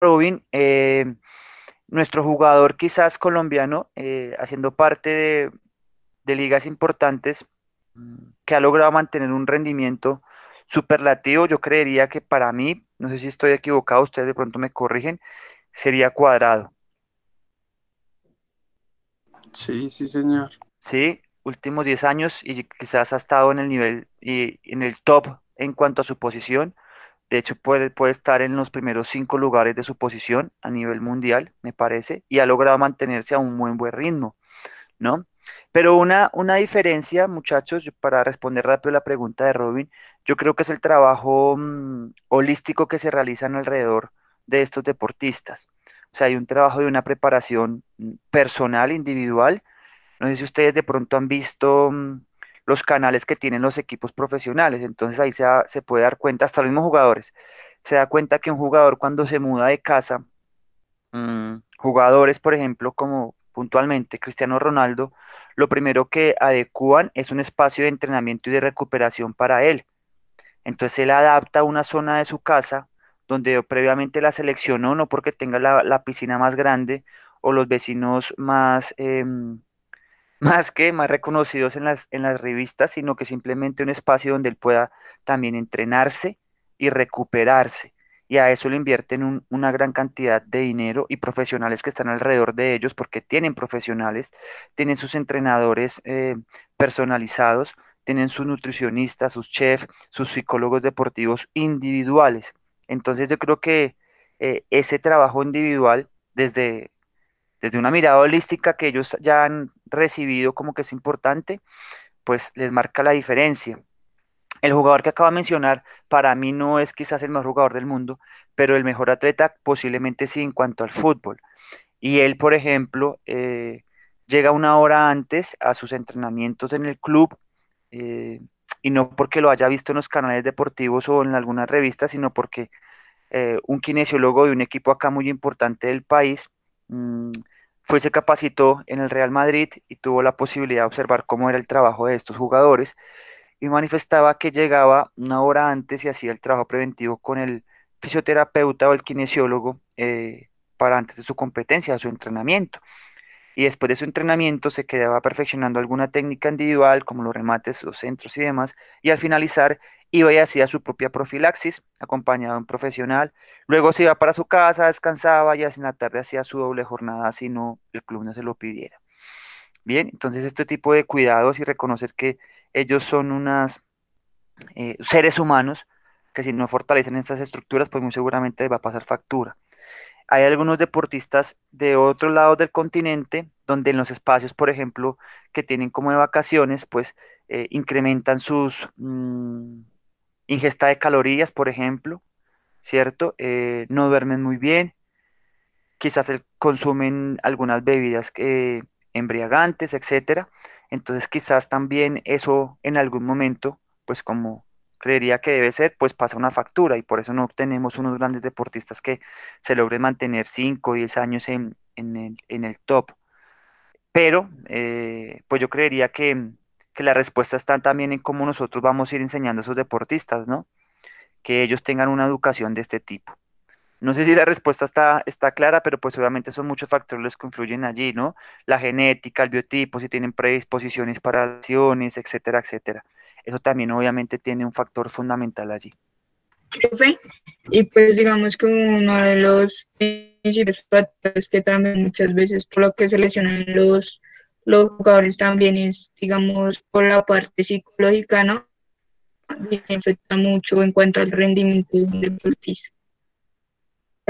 Robin, nuestro jugador quizás colombiano, haciendo parte de ligas importantes, que ha logrado mantener un rendimiento superlativo, yo creería que para mí, no sé si estoy equivocado, ustedes de pronto me corrigen, sería Cuadrado, Sí, sí, señor. ¿sí? Últimos 10 años y quizás ha estado en el nivel y en el top en cuanto a su posición. De hecho, puede estar en los primeros 5 lugares de su posición a nivel mundial, me parece, y ha logrado mantenerse a un buen ritmo, ¿no? Pero una diferencia, muchachos, para responder rápido la pregunta de Robin, yo creo que es el trabajo holístico que se realiza alrededor de estos deportistas. O sea, hay un trabajo de una preparación personal, individual. No sé si ustedes de pronto han visto los canales que tienen los equipos profesionales, entonces ahí se puede dar cuenta, hasta los mismos jugadores, se da cuenta que un jugador cuando se muda de casa, jugadores, por ejemplo, como puntualmente Cristiano Ronaldo, lo primero que adecúan es un espacio de entrenamiento y de recuperación para él. Entonces él adapta una zona de su casa donde previamente la seleccionó, no porque tenga la piscina más grande o los vecinos más, más reconocidos en las revistas, sino que simplemente un espacio donde él pueda también entrenarse y recuperarse. Y a eso le invierten una gran cantidad de dinero y profesionales que están alrededor de ellos, porque tienen profesionales, tienen sus entrenadores personalizados, tienen sus nutricionistas, sus chefs, sus psicólogos deportivos individuales. Entonces yo creo que ese trabajo individual desde una mirada holística que ellos ya han recibido como que es importante, pues les marca la diferencia. El jugador que acaba de mencionar, para mí no es quizás el mejor jugador del mundo, pero el mejor atleta posiblemente sí en cuanto al fútbol. Y él, por ejemplo, llega una hora antes a sus entrenamientos en el club, eh, y no porque lo haya visto en los canales deportivos o en alguna revista, sino porque un kinesiólogo de un equipo acá muy importante del país, mm, se capacitó en el Real Madrid y tuvo la posibilidad de observar cómo era el trabajo de estos jugadores y manifestaba que llegaba una hora antes y hacía el trabajo preventivo con el fisioterapeuta o el kinesiólogo para antes de su competencia, de su entrenamiento. Y después de su entrenamiento se quedaba perfeccionando alguna técnica individual, como los remates, los centros y demás, y al finalizar iba y hacía su propia profilaxis, acompañado de un profesional. Luego se iba para su casa, descansaba y así en la tarde hacía su doble jornada, si no el club no se lo pidiera. Bien, entonces este tipo de cuidados y reconocer que ellos son unas seres humanos que si no fortalecen estas estructuras, pues muy seguramente les va a pasar factura. Hay algunos deportistas de otros lados del continente donde en los espacios, por ejemplo, que tienen como de vacaciones, pues incrementan sus ingesta de calorías, por ejemplo, ¿cierto? No duermen muy bien, quizás consumen algunas bebidas embriagantes, etcétera. Entonces quizás también eso en algún momento, pues como creería que debe ser, pues pasa una factura y por eso no tenemos unos grandes deportistas que se logren mantener 5 o 10 años en el top. Pero pues yo creería que la respuesta está también en cómo nosotros vamos a ir enseñando a esos deportistas, ¿no? Que ellos tengan una educación de este tipo. No sé si la respuesta está clara, pero pues obviamente son muchos factores los que influyen allí, ¿no? La genética, el biotipo, si tienen predisposiciones para lesiones, etcétera, etcétera. Eso también obviamente tiene un factor fundamental allí. Profe, y pues digamos que uno de los principales factores que también muchas veces por lo que seleccionan los jugadores también es, digamos, por la parte psicológica, ¿no? Que afecta mucho en cuanto al rendimiento de un deportista.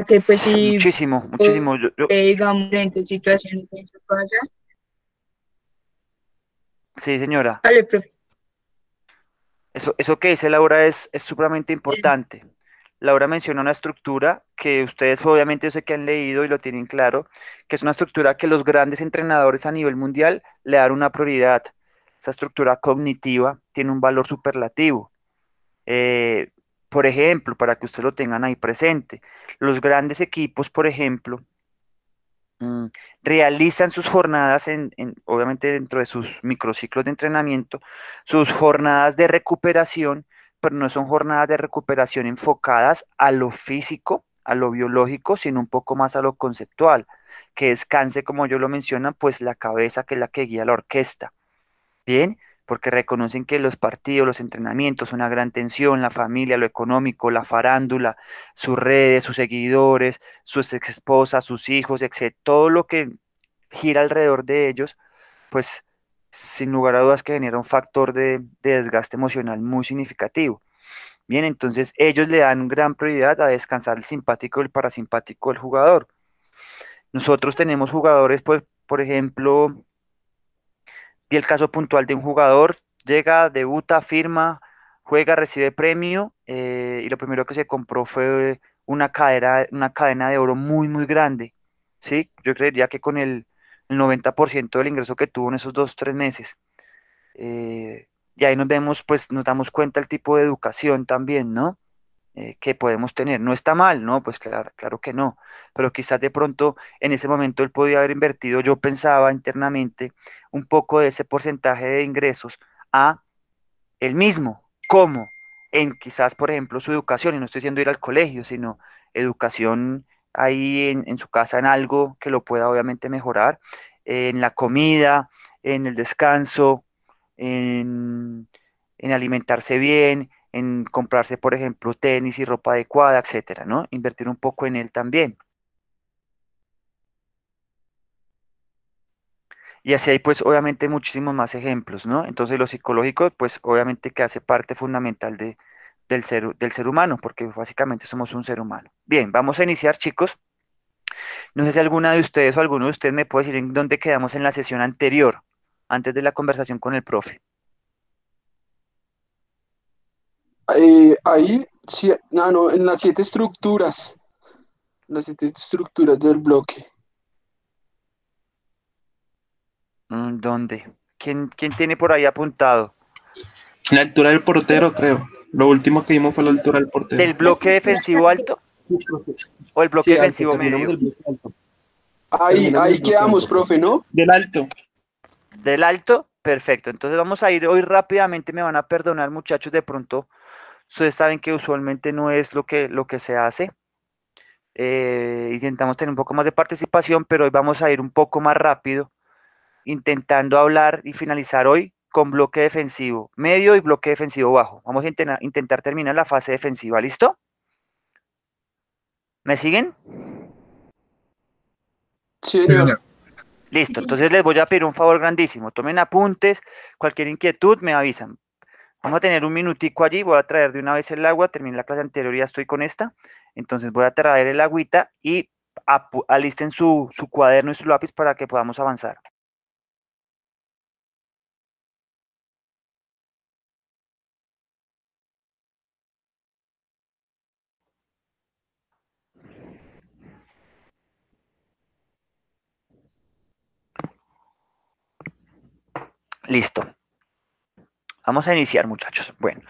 Que pues si, Muchísimo, pues, muchísimo. digamos, diferentes situaciones en su casa. Sí, señora. Vale, profe. Eso que dice Laura es supremamente importante. Laura menciona una estructura que ustedes obviamente yo sé que han leído y lo tienen claro, que es una estructura que los grandes entrenadores a nivel mundial le dan una prioridad. Esa estructura cognitiva tiene un valor superlativo. Eh, por ejemplo, para que ustedes lo tengan ahí presente, los grandes equipos, por ejemplo, mm, realizan sus jornadas obviamente dentro de sus microciclos de entrenamiento, sus jornadas de recuperación, pero no son jornadas de recuperación enfocadas a lo físico, a lo biológico, sino un poco más a lo conceptual, que descanse, como yo lo mencionan, pues la cabeza que es la que guía la orquesta. Bien, porque reconocen que los partidos, los entrenamientos, una gran tensión, la familia, lo económico, la farándula, sus redes, sus seguidores, sus ex esposas, sus hijos, etc. Todo lo que gira alrededor de ellos, pues sin lugar a dudas que genera un factor de desgaste emocional muy significativo. Bien, entonces ellos le dan gran prioridad a descansar el simpático y el parasimpático del jugador. Nosotros tenemos jugadores, pues, por ejemplo, y el caso puntual de un jugador, llega, debuta, firma, juega, recibe premio, y lo primero que se compró fue una cadena de oro muy, muy grande. ¿Sí? Yo creería que con el 90% del ingreso que tuvo en esos 2, 3 meses. Eh, y ahí nos vemos, pues nos damos cuenta el tipo de educación también, ¿no? Que podemos tener. No está mal, ¿no? Pues claro, claro que no. Pero quizás de pronto en ese momento él podía haber invertido, yo pensaba internamente, un poco de ese porcentaje de ingresos a él mismo. ¿Cómo? En quizás, por ejemplo, su educación, y no estoy diciendo ir al colegio, sino educación ahí en su casa, en algo que lo pueda obviamente mejorar, en la comida, en el descanso, en, en alimentarse bien, en comprarse, por ejemplo, tenis y ropa adecuada, etcétera, ¿no? Invertir un poco en él también. Y así hay pues obviamente muchísimos más ejemplos, ¿no? Entonces lo psicológico pues obviamente que hace parte fundamental del ser humano, porque básicamente somos un ser humano. Bien, vamos a iniciar, chicos. No sé si alguna de ustedes o alguno de ustedes me puede decir en dónde quedamos en la sesión anterior, antes de la conversación con el profe. Ahí, sí, no, no, en las 7 estructuras del bloque. ¿Dónde? ¿Quién tiene por ahí apuntado? La altura del portero, creo. Lo último que vimos fue la altura del portero. ¿Del bloque defensivo alto o el bloque Sí, alto, defensivo terminamos medio? el bloque alto. Ahí, Terminamos ahí el bloque quedamos, alto. profe, ¿no? Del alto. Del alto, perfecto. Entonces vamos a ir hoy rápidamente, me van a perdonar muchachos, de pronto ustedes saben que usualmente no es lo que se hace. Intentamos tener un poco más de participación, pero hoy vamos a ir un poco más rápido, intentando hablar y finalizar hoy con bloque defensivo medio y bloque defensivo bajo. Vamos a intentar terminar la fase defensiva, ¿listo? ¿Me siguen? Sí, Sí, señor. señor. Listo, entonces les voy a pedir un favor grandísimo. Tomen apuntes, cualquier inquietud me avisan. Vamos a tener un minutico allí, voy a traer de una vez el agua, terminé la clase anterior y ya estoy con esta. Entonces voy a traer el agüita y alisten su cuaderno y su lápiz para que podamos avanzar. Listo. Vamos a iniciar, muchachos. Bueno,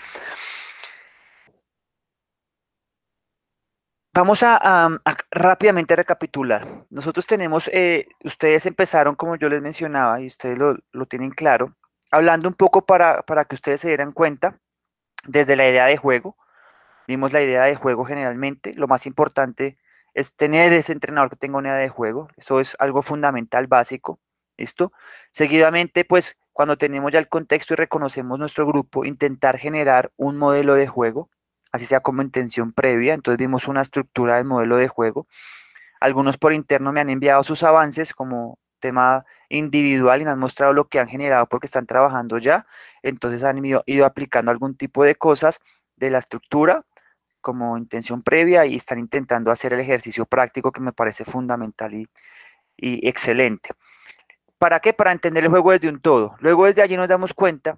vamos a rápidamente recapitular. Nosotros tenemos, ustedes empezaron, como yo les mencionaba, y ustedes lo tienen claro, hablando un poco para que ustedes se dieran cuenta desde la idea de juego. Vimos la idea de juego generalmente. Lo más importante es tener ese entrenador que tenga una idea de juego. Eso es algo fundamental, básico. ¿Listo? Seguidamente, pues, cuando tenemos ya el contexto y reconocemos nuestro grupo, intentar generar un modelo de juego, así sea como intención previa. Entonces vimos una estructura del modelo de juego. Algunos por interno me han enviado sus avances como tema individual y me han mostrado lo que han generado porque están trabajando ya. Entonces han ido aplicando algún tipo de cosas de la estructura como intención previa y están intentando hacer el ejercicio práctico que me parece fundamental y excelente. ¿Para qué? Para entender el juego desde un todo. Luego desde allí nos damos cuenta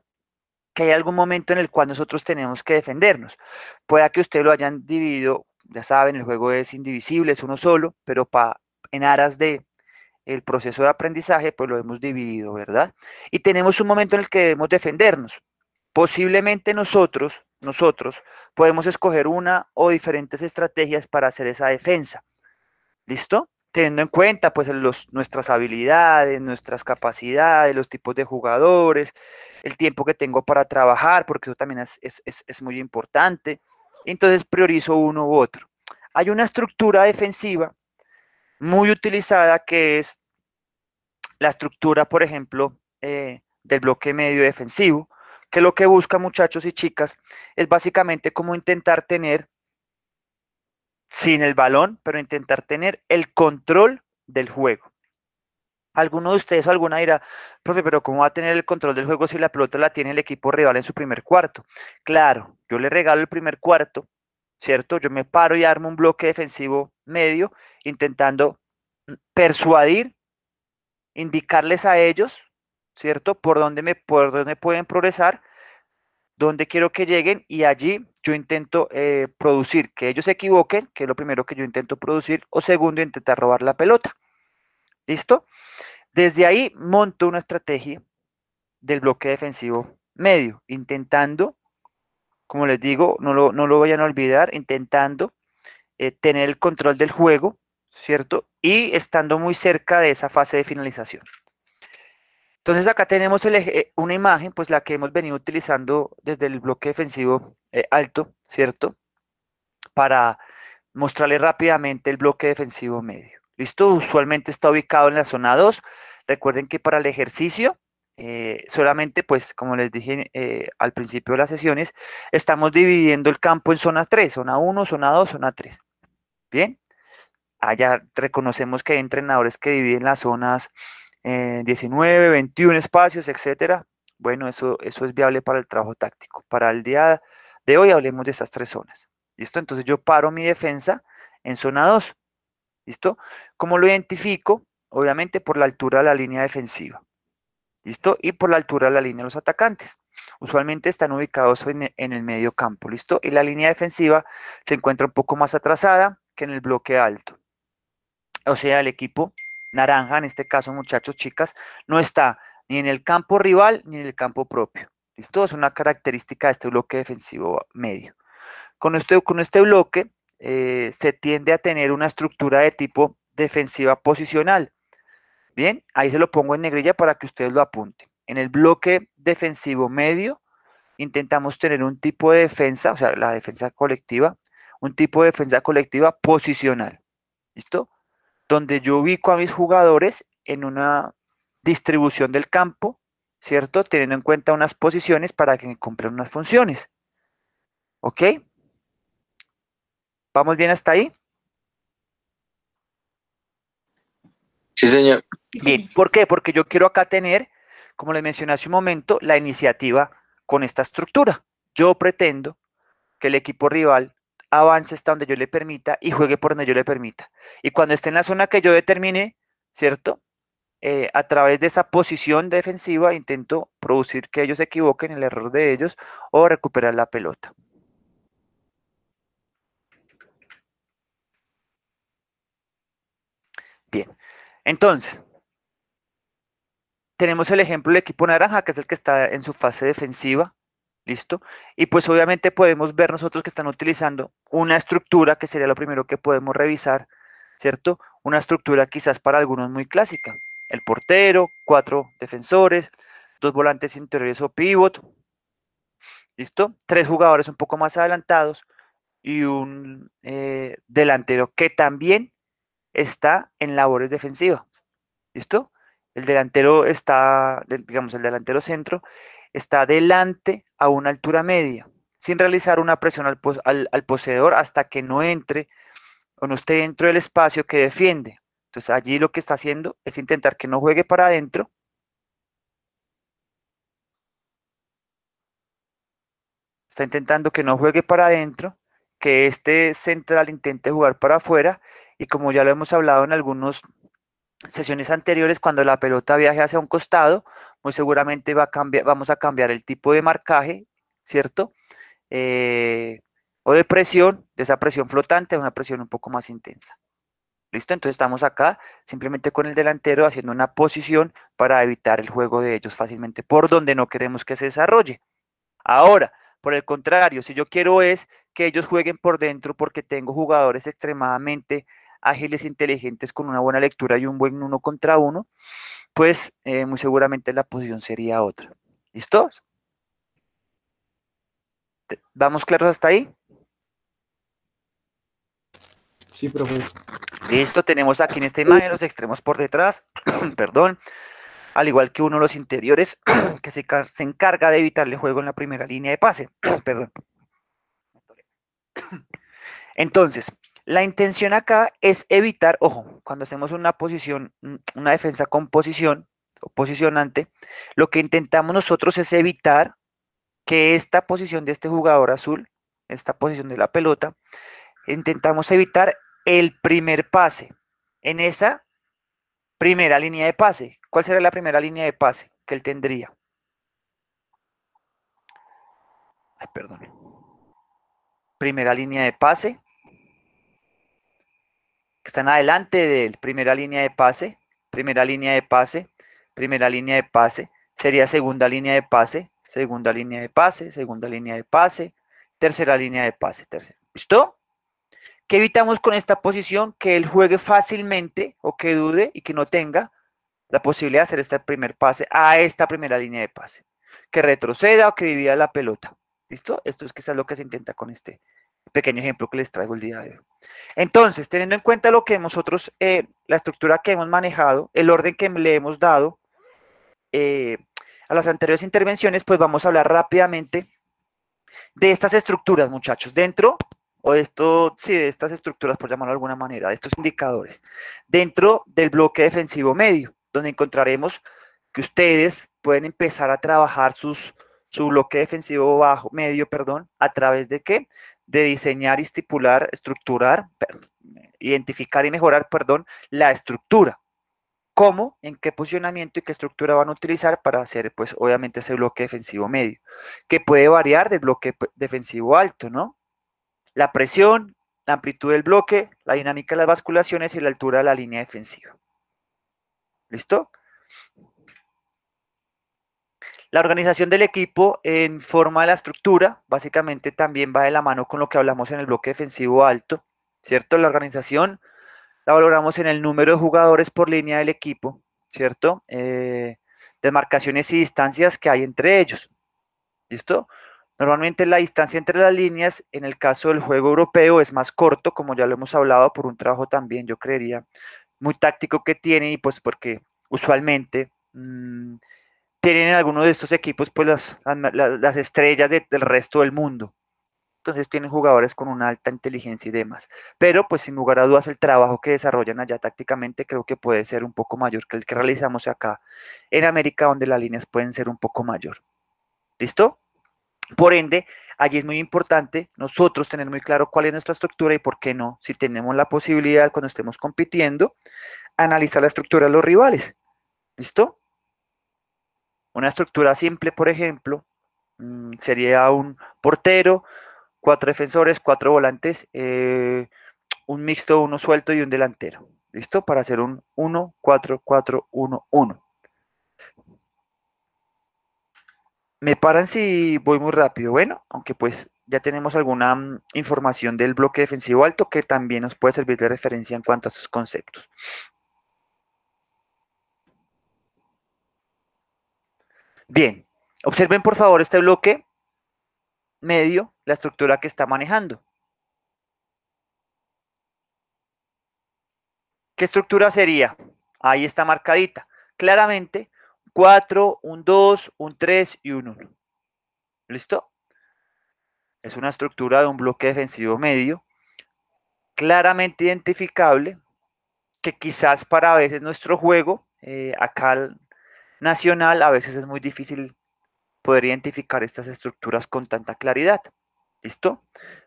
que hay algún momento en el cual nosotros tenemos que defendernos. Pueda que ustedes lo hayan dividido, ya saben, el juego es indivisible, es uno solo, pero en aras de el proceso de aprendizaje, pues lo hemos dividido, ¿verdad? Y tenemos un momento en el que debemos defendernos. Posiblemente nosotros podemos escoger una o diferentes estrategias para hacer esa defensa. ¿Listo? Teniendo en cuenta pues nuestras habilidades, nuestras capacidades, los tipos de jugadores, el tiempo que tengo para trabajar, porque eso también es muy importante. Entonces priorizo uno u otro. Hay una estructura defensiva muy utilizada que es la estructura, por ejemplo, del bloque medio defensivo, que lo que busca, muchachos y chicas, es básicamente como intentar tener, sin el balón, pero intentar tener el control del juego. Alguno de ustedes o alguna dirá, profe, pero ¿cómo va a tener el control del juego si la pelota la tiene el equipo rival en su primer cuarto? Claro, yo le regalo el primer cuarto, ¿cierto? Yo me paro y armo un bloque defensivo medio, intentando persuadir, indicarles a ellos, ¿cierto? Por dónde pueden progresar, dónde quiero que lleguen, y allí yo intento producir, que ellos se equivoquen, que es lo primero que yo intento producir, o segundo, intentar robar la pelota. ¿Listo? Desde ahí monto una estrategia del bloque defensivo medio, intentando, como les digo, no lo vayan a olvidar, intentando tener el control del juego, ¿cierto? Y estando muy cerca de esa fase de finalización. Entonces acá tenemos una imagen, pues la que hemos venido utilizando desde el bloque defensivo alto, ¿cierto? Para mostrarles rápidamente el bloque defensivo medio. ¿Listo? Usualmente está ubicado en la zona 2. Recuerden que para el ejercicio, solamente, pues, como les dije al principio de las sesiones, estamos dividiendo el campo en zonas 3, zona 1, zona 2, zona 3. Bien, allá reconocemos que hay entrenadores que dividen las zonas 19, 21 espacios, etcétera. Bueno, eso es viable para el trabajo táctico. Para el día de hoy hablemos de esas tres zonas. ¿Listo? Entonces yo paro mi defensa en zona 2. ¿Listo? ¿Cómo lo identifico? Obviamente por la altura de la línea defensiva. ¿Listo? Y por la altura de la línea de los atacantes. Usualmente están ubicados en el medio campo. ¿Listo? Y la línea defensiva se encuentra un poco más atrasada que en el bloque alto. O sea, el equipo naranja, en este caso, muchachos, chicas, no está ni en el campo rival ni en el campo propio. ¿Listo? Es una característica de este bloque defensivo medio. Con este bloque se tiende a tener una estructura de tipo defensiva posicional. Bien, ahí se lo pongo en negrilla para que ustedes lo apunten. En el bloque defensivo medio intentamos tener un tipo de defensa, o sea, la defensa colectiva, un tipo de defensa colectiva posicional. ¿Listo? Donde yo ubico a mis jugadores en una distribución del campo, ¿cierto? Teniendo en cuenta unas posiciones para que me cumplan unas funciones. ¿Ok? ¿Vamos bien hasta ahí? Sí, señor. Bien, ¿por qué? Porque yo quiero acá tener, como les mencioné hace un momento, la iniciativa con esta estructura. Yo pretendo que el equipo rival avance hasta donde yo le permita y juegue por donde yo le permita. Y cuando esté en la zona que yo determine, ¿cierto? A través de esa posición defensiva intento producir que ellos se equivoquen, el error de ellos, o recuperar la pelota. Bien, entonces, tenemos el ejemplo del equipo naranja, que es el que está en su fase defensiva, ¿listo? Y pues obviamente podemos ver nosotros que están utilizando una estructura, que sería lo primero que podemos revisar, ¿cierto? Una estructura quizás para algunos muy clásica. El portero, 4 defensores, 2 volantes interiores o pivot, ¿listo? 3 jugadores un poco más adelantados y un delantero que también está en labores defensivas, ¿listo? El delantero está, digamos, el delantero centro está delante a una altura media, sin realizar una presión al poseedor hasta que no entre o no esté dentro del espacio que defiende. Entonces allí lo que está haciendo es intentar que no juegue para adentro. Está intentando que no juegue para adentro, que este central intente jugar para afuera, y como ya lo hemos hablado en algunas sesiones anteriores, cuando la pelota viaje hacia un costado, muy seguramente vamos a cambiar el tipo de marcaje, ¿cierto? Eh, o de presión, de esa presión flotante a una presión un poco más intensa. ¿Listo? Entonces estamos acá simplemente con el delantero haciendo una posición para evitar el juego de ellos fácilmente por donde no queremos que se desarrolle. Ahora, por el contrario, si yo quiero es que ellos jueguen por dentro porque tengo jugadores extremadamente ágiles, inteligentes, con una buena lectura y un buen uno contra uno, pues muy seguramente la posición sería otra. ¿Listo? ¿Vamos claros hasta ahí? Sí, profesor. Listo, tenemos aquí en esta imagen los extremos por detrás, perdón, al igual que uno de los interiores que se encarga de evitarle juego en la primera línea de pase, perdón. Entonces, la intención acá es evitar, ojo, cuando hacemos una posición, una defensa con posición o posicionante, lo que intentamos nosotros es evitar que esta posición de este jugador azul, esta posición de la pelota, intentamos evitar el primer pase en esa primera línea de pase. ¿Cuál será la primera línea de pase que él tendría? Ay, perdón. Primera línea de pase. Que están adelante de él. Primera línea de pase. Primera línea de pase. Primera línea de pase. Sería segunda línea de pase. Segunda línea de pase. Segunda línea de pase. Tercera línea de pase. Tercera. ¿Listo? ¿Qué evitamos con esta posición? Que él juegue fácilmente o que dude y que no tenga la posibilidad de hacer este primer pase a esta primera línea de pase. Que retroceda o que divida la pelota. ¿Listo? Esto es quizás lo que se intenta con este pequeño ejemplo que les traigo el día de hoy. Entonces, teniendo en cuenta lo que nosotros, la estructura que hemos manejado, el orden que le hemos dado a las anteriores intervenciones, pues vamos a hablar rápidamente de estas estructuras, muchachos, dentro, o esto, sí, de estas estructuras, por llamarlo de alguna manera, de estos indicadores, dentro del bloque defensivo medio, donde encontraremos que ustedes pueden empezar a trabajar su bloque defensivo bajo, medio, perdón, a través de qué? De diseñar y estipular, estructurar, identificar y mejorar, perdón, la estructura. ¿Cómo? ¿En qué posicionamiento y qué estructura van a utilizar para hacer, pues, obviamente ese bloque defensivo medio? Que puede variar del bloque defensivo alto, ¿no? La presión, la amplitud del bloque, la dinámica de las basculaciones y la altura de la línea defensiva. ¿Listo? La organización del equipo en forma de la estructura, básicamente también va de la mano con lo que hablamos en el bloque defensivo alto, ¿cierto? La organización la valoramos en el número de jugadores por línea del equipo, ¿cierto? Demarcaciones y distancias que hay entre ellos, ¿listo? Normalmente la distancia entre las líneas, en el caso del juego europeo, es más corto, como ya lo hemos hablado, por un trabajo también, yo creería, muy táctico que tienen y pues porque usualmente tienen en algunos de estos equipos pues las estrellas del resto del mundo. Entonces tienen jugadores con una alta inteligencia y demás. Pero pues sin lugar a dudas el trabajo que desarrollan allá tácticamente creo que puede ser un poco mayor que el que realizamos acá en América, donde las líneas pueden ser un poco mayor. ¿Listo? Por ende, allí es muy importante nosotros tener muy claro cuál es nuestra estructura y por qué no, si tenemos la posibilidad cuando estemos compitiendo, analizar la estructura de los rivales. ¿Listo? Una estructura simple, por ejemplo, sería un portero, 4 defensores, 4 volantes, un mixto, uno suelto y un delantero. ¿Listo? Para hacer un 1-4-4-1-1. Me paran si voy muy rápido. Bueno, aunque pues ya tenemos alguna información del bloque defensivo alto que también nos puede servir de referencia en cuanto a sus conceptos. Bien, observen por favor este bloque medio, la estructura que está manejando. ¿Qué estructura sería? Ahí está marcadita. Claramente, 4, un 2, un 3 y un 1. ¿Listo? Es una estructura de un bloque defensivo medio, claramente identificable, que quizás para a veces nuestro juego, acá nacional, a veces es muy difícil poder identificar estas estructuras con tanta claridad. ¿Listo?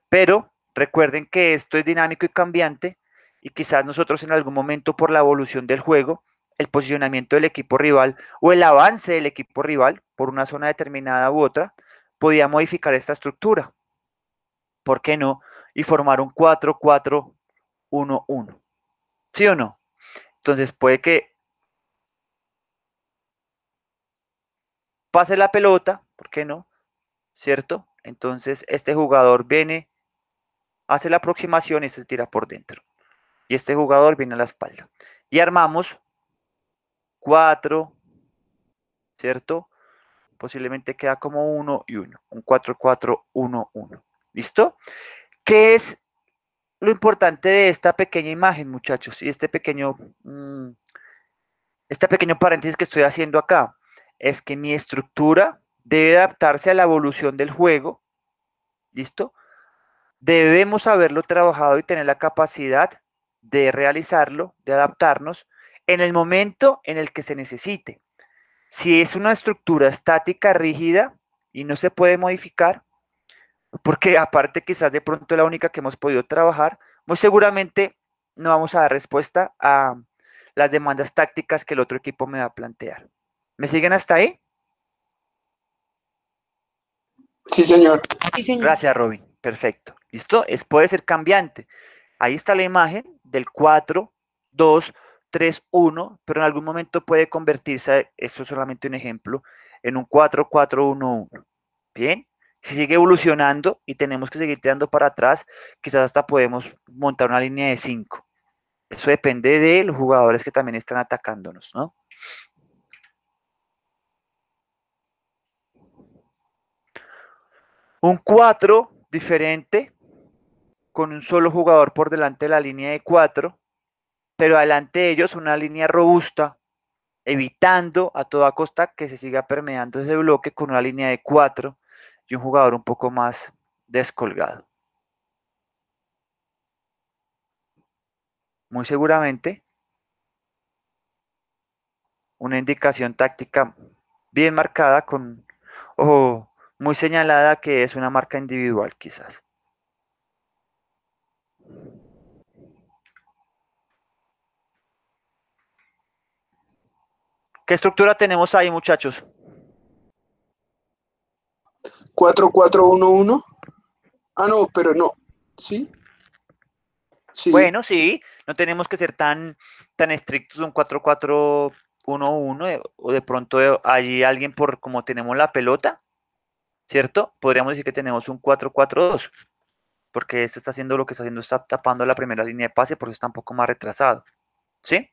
Pero recuerden que esto es dinámico y cambiante y quizás nosotros en algún momento por la evolución del juego, el posicionamiento del equipo rival o el avance del equipo rival por una zona determinada u otra, podía modificar esta estructura. ¿Por qué no? Y formar un 4-4-1-1. ¿Sí o no? Entonces puede que pase la pelota, ¿por qué no? ¿Cierto? Entonces este jugador viene, hace la aproximación y se tira por dentro. Y este jugador viene a la espalda. Y armamos 4, ¿cierto? Posiblemente queda como 1 y 1. Un 4-4-1-1. ¿Listo? ¿Qué es lo importante de esta pequeña imagen, muchachos, y este pequeño paréntesis que estoy haciendo acá, es que mi estructura debe adaptarse a la evolución del juego, ¿listo? Debemos haberlo trabajado y tener la capacidad de realizarlo, de adaptarnos en el momento en el que se necesite. Si es una estructura estática, rígida y no se puede modificar, porque aparte quizás de pronto la única que hemos podido trabajar, muy seguramente no vamos a dar respuesta a las demandas tácticas que el otro equipo me va a plantear. ¿Me siguen hasta ahí? Sí, señor. Sí, señor. Gracias, Robin. Perfecto. ¿Listo? Puede ser cambiante. Ahí está la imagen del 4, 2, 3, 1, pero en algún momento puede convertirse, esto es solamente un ejemplo, en un 4, 4, 1, 1. Bien. Si sigue evolucionando y tenemos que seguir tirando para atrás, quizás hasta podemos montar una línea de 5. Eso depende de los jugadores que también están atacándonos, ¿no? Un 4 diferente, con un solo jugador por delante de la línea de 4, pero adelante de ellos una línea robusta, evitando a toda costa que se siga permeando ese bloque con una línea de 4 y un jugador un poco más descolgado. Muy seguramente una indicación táctica bien marcada o muy señalada que es una marca individual quizás. ¿Qué estructura tenemos ahí, muchachos? 4-4-1-1. Ah, no, pero no. ¿Sí? Sí. Bueno, sí, no tenemos que ser tan estrictos de un 4-4-1-1 o de pronto allí alguien por como tenemos la pelota, ¿cierto? Podríamos decir que tenemos un 4-4-2, porque este está haciendo lo que está haciendo, está tapando la primera línea de pase, por eso está un poco más retrasado, ¿sí?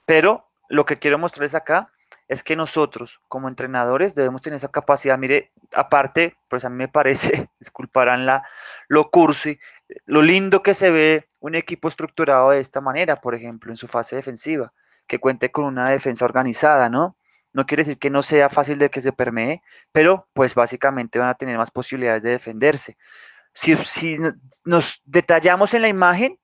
Pero lo que quiero mostrarles acá es que nosotros, como entrenadores, debemos tener esa capacidad. Mire, aparte, pues a mí me parece, disculparán lo cursi, lo lindo que se ve un equipo estructurado de esta manera, por ejemplo, en su fase defensiva, que cuente con una defensa organizada, ¿no? No quiere decir que no sea fácil de que se permee, pero pues básicamente van a tener más posibilidades de defenderse. Si nos detallamos en la imagen,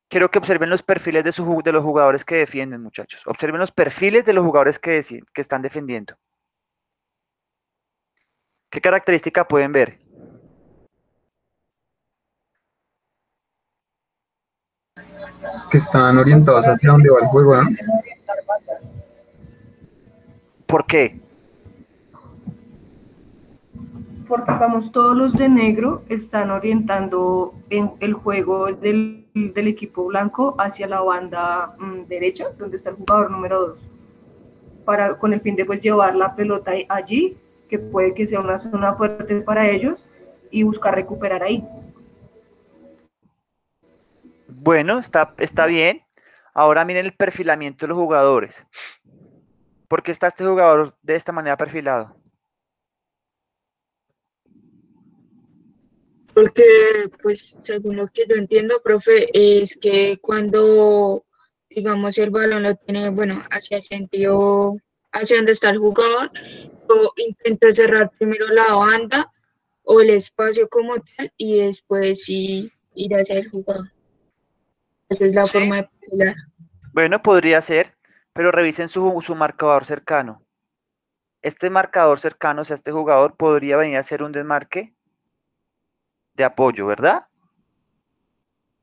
quiero que observen los perfiles de los jugadores que defienden, muchachos. Observen los perfiles de los jugadores que están defendiendo. ¿Qué característica pueden ver? Que están orientados hacia donde va el juego, ¿no? ¿Por qué? Porque digamos todos los de negro están orientando en el juego del equipo blanco hacia la banda derecha, donde está el jugador número 2, con el fin de pues llevar la pelota allí, que puede que sea una zona fuerte para ellos, y buscar recuperar ahí. Bueno, está bien. Ahora miren el perfilamiento de los jugadores. ¿Por qué está este jugador de esta manera perfilado? Porque, pues, según lo que yo entiendo, profe, es que cuando, digamos, el balón lo tiene, bueno, hacia el sentido, hacia donde está el jugador, yo intento cerrar primero la banda o el espacio como tal y después sí ir hacia el jugador. Esa es la Sí. forma de pegar. Bueno, podría ser, pero revisen su marcador cercano. Este marcador cercano, o sea, este jugador podría venir a ser un desmarque de apoyo, ¿verdad?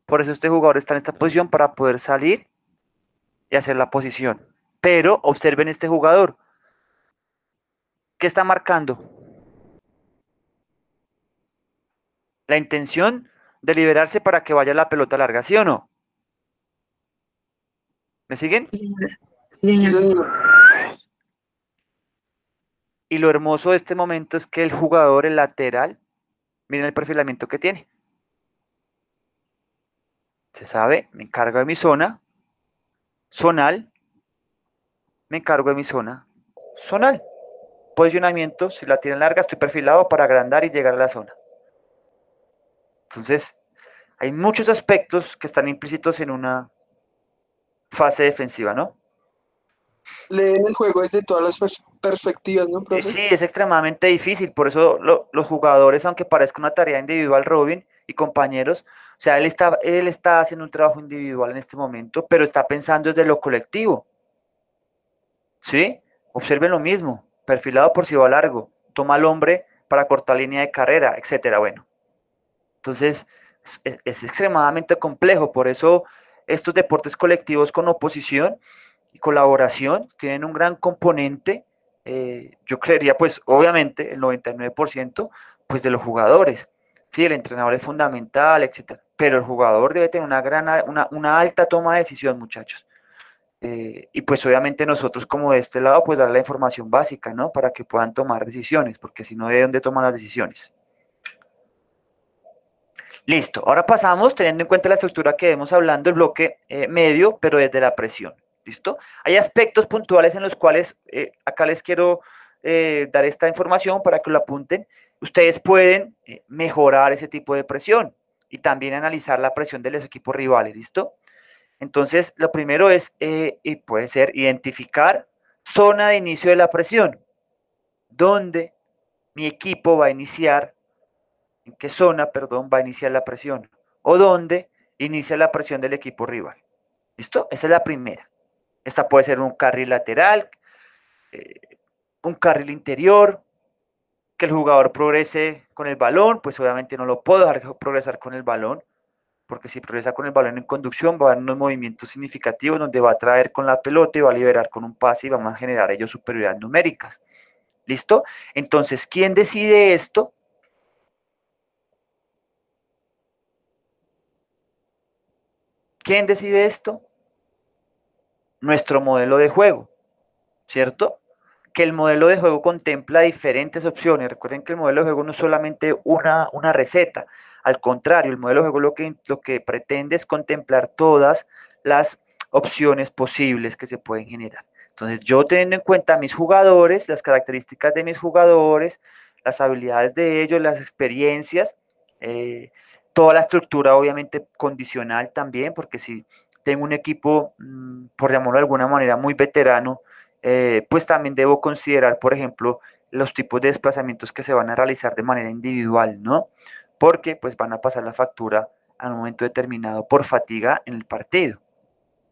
Por eso este jugador está en esta posición para poder salir y hacer la posición. Pero observen este jugador. ¿Qué está marcando? La intención de liberarse para que vaya la pelota larga, ¿sí o no? ¿Me siguen? Sí, señora. Sí, Sí, señor. señor. Y lo hermoso de este momento es que el jugador, el lateral, miren el perfilamiento que tiene. Se sabe, me encargo de mi zona, zonal, me encargo de mi zona, zonal. Posicionamiento, si la tienen larga, estoy perfilado para agrandar y llegar a la zona. Entonces, Hay muchos aspectos que están implícitos en una fase defensiva, ¿no? Leen el juego desde todas las perspectivas, ¿no, profe? Sí, es extremadamente difícil, por eso los jugadores, aunque parezca una tarea individual, Robin y compañeros, o sea, él está haciendo un trabajo individual en este momento, pero está pensando desde lo colectivo, ¿sí? Observen lo mismo, perfilado por si va largo, toma al hombre para cortar línea de carrera, etcétera, bueno. Entonces, es extremadamente complejo, por eso estos deportes colectivos con oposición y colaboración tienen un gran componente, yo creería, pues obviamente el 99% pues de los jugadores. Sí, el entrenador es fundamental, etcétera, pero el jugador debe tener una alta toma de decisión, muchachos. Y pues obviamente nosotros como de este lado, pues dar la información básica, ¿no? Para que puedan tomar decisiones, porque si no, ¿de dónde toman las decisiones? Listo, ahora pasamos, teniendo en cuenta la estructura que vemos hablando, el bloque medio, pero desde la presión. ¿Listo? Hay aspectos puntuales en los cuales acá les quiero dar esta información para que lo apunten. Ustedes pueden mejorar ese tipo de presión y también analizar la presión de los equipos rivales. ¿Listo? Entonces, lo primero es, y puede ser, identificar zona de inicio de la presión, donde mi equipo va a iniciar, en qué zona, perdón, va a iniciar la presión, o dónde inicia la presión del equipo rival. ¿Listo? Esa es la primera. Esta puede ser un carril lateral, eh, un carril interior, que el jugador progrese con el balón, pues obviamente no lo puedo dejar progresar con el balón, porque si progresa con el balón en conducción va a haber unos movimientos significativos donde va a traer con la pelota y va a liberar con un pase y vamos a generar ellos superioridades numéricas. ¿Listo? Entonces, ¿quién decide esto? ¿Quién decide esto? Nuestro modelo de juego, ¿cierto? Que el modelo de juego contempla diferentes opciones. Recuerden que el modelo de juego no es solamente una receta, al contrario, el modelo de juego lo que pretende es contemplar todas las opciones posibles que se pueden generar. Entonces, yo teniendo en cuenta a mis jugadores, las características de mis jugadores, las habilidades de ellos, las experiencias, toda la estructura obviamente condicional también, porque si tengo un equipo, por llamarlo de alguna manera, muy veterano, pues también debo considerar, por ejemplo, los tipos de desplazamientos que se van a realizar de manera individual, ¿no? Porque pues van a pasar la factura a un momento determinado por fatiga en el partido.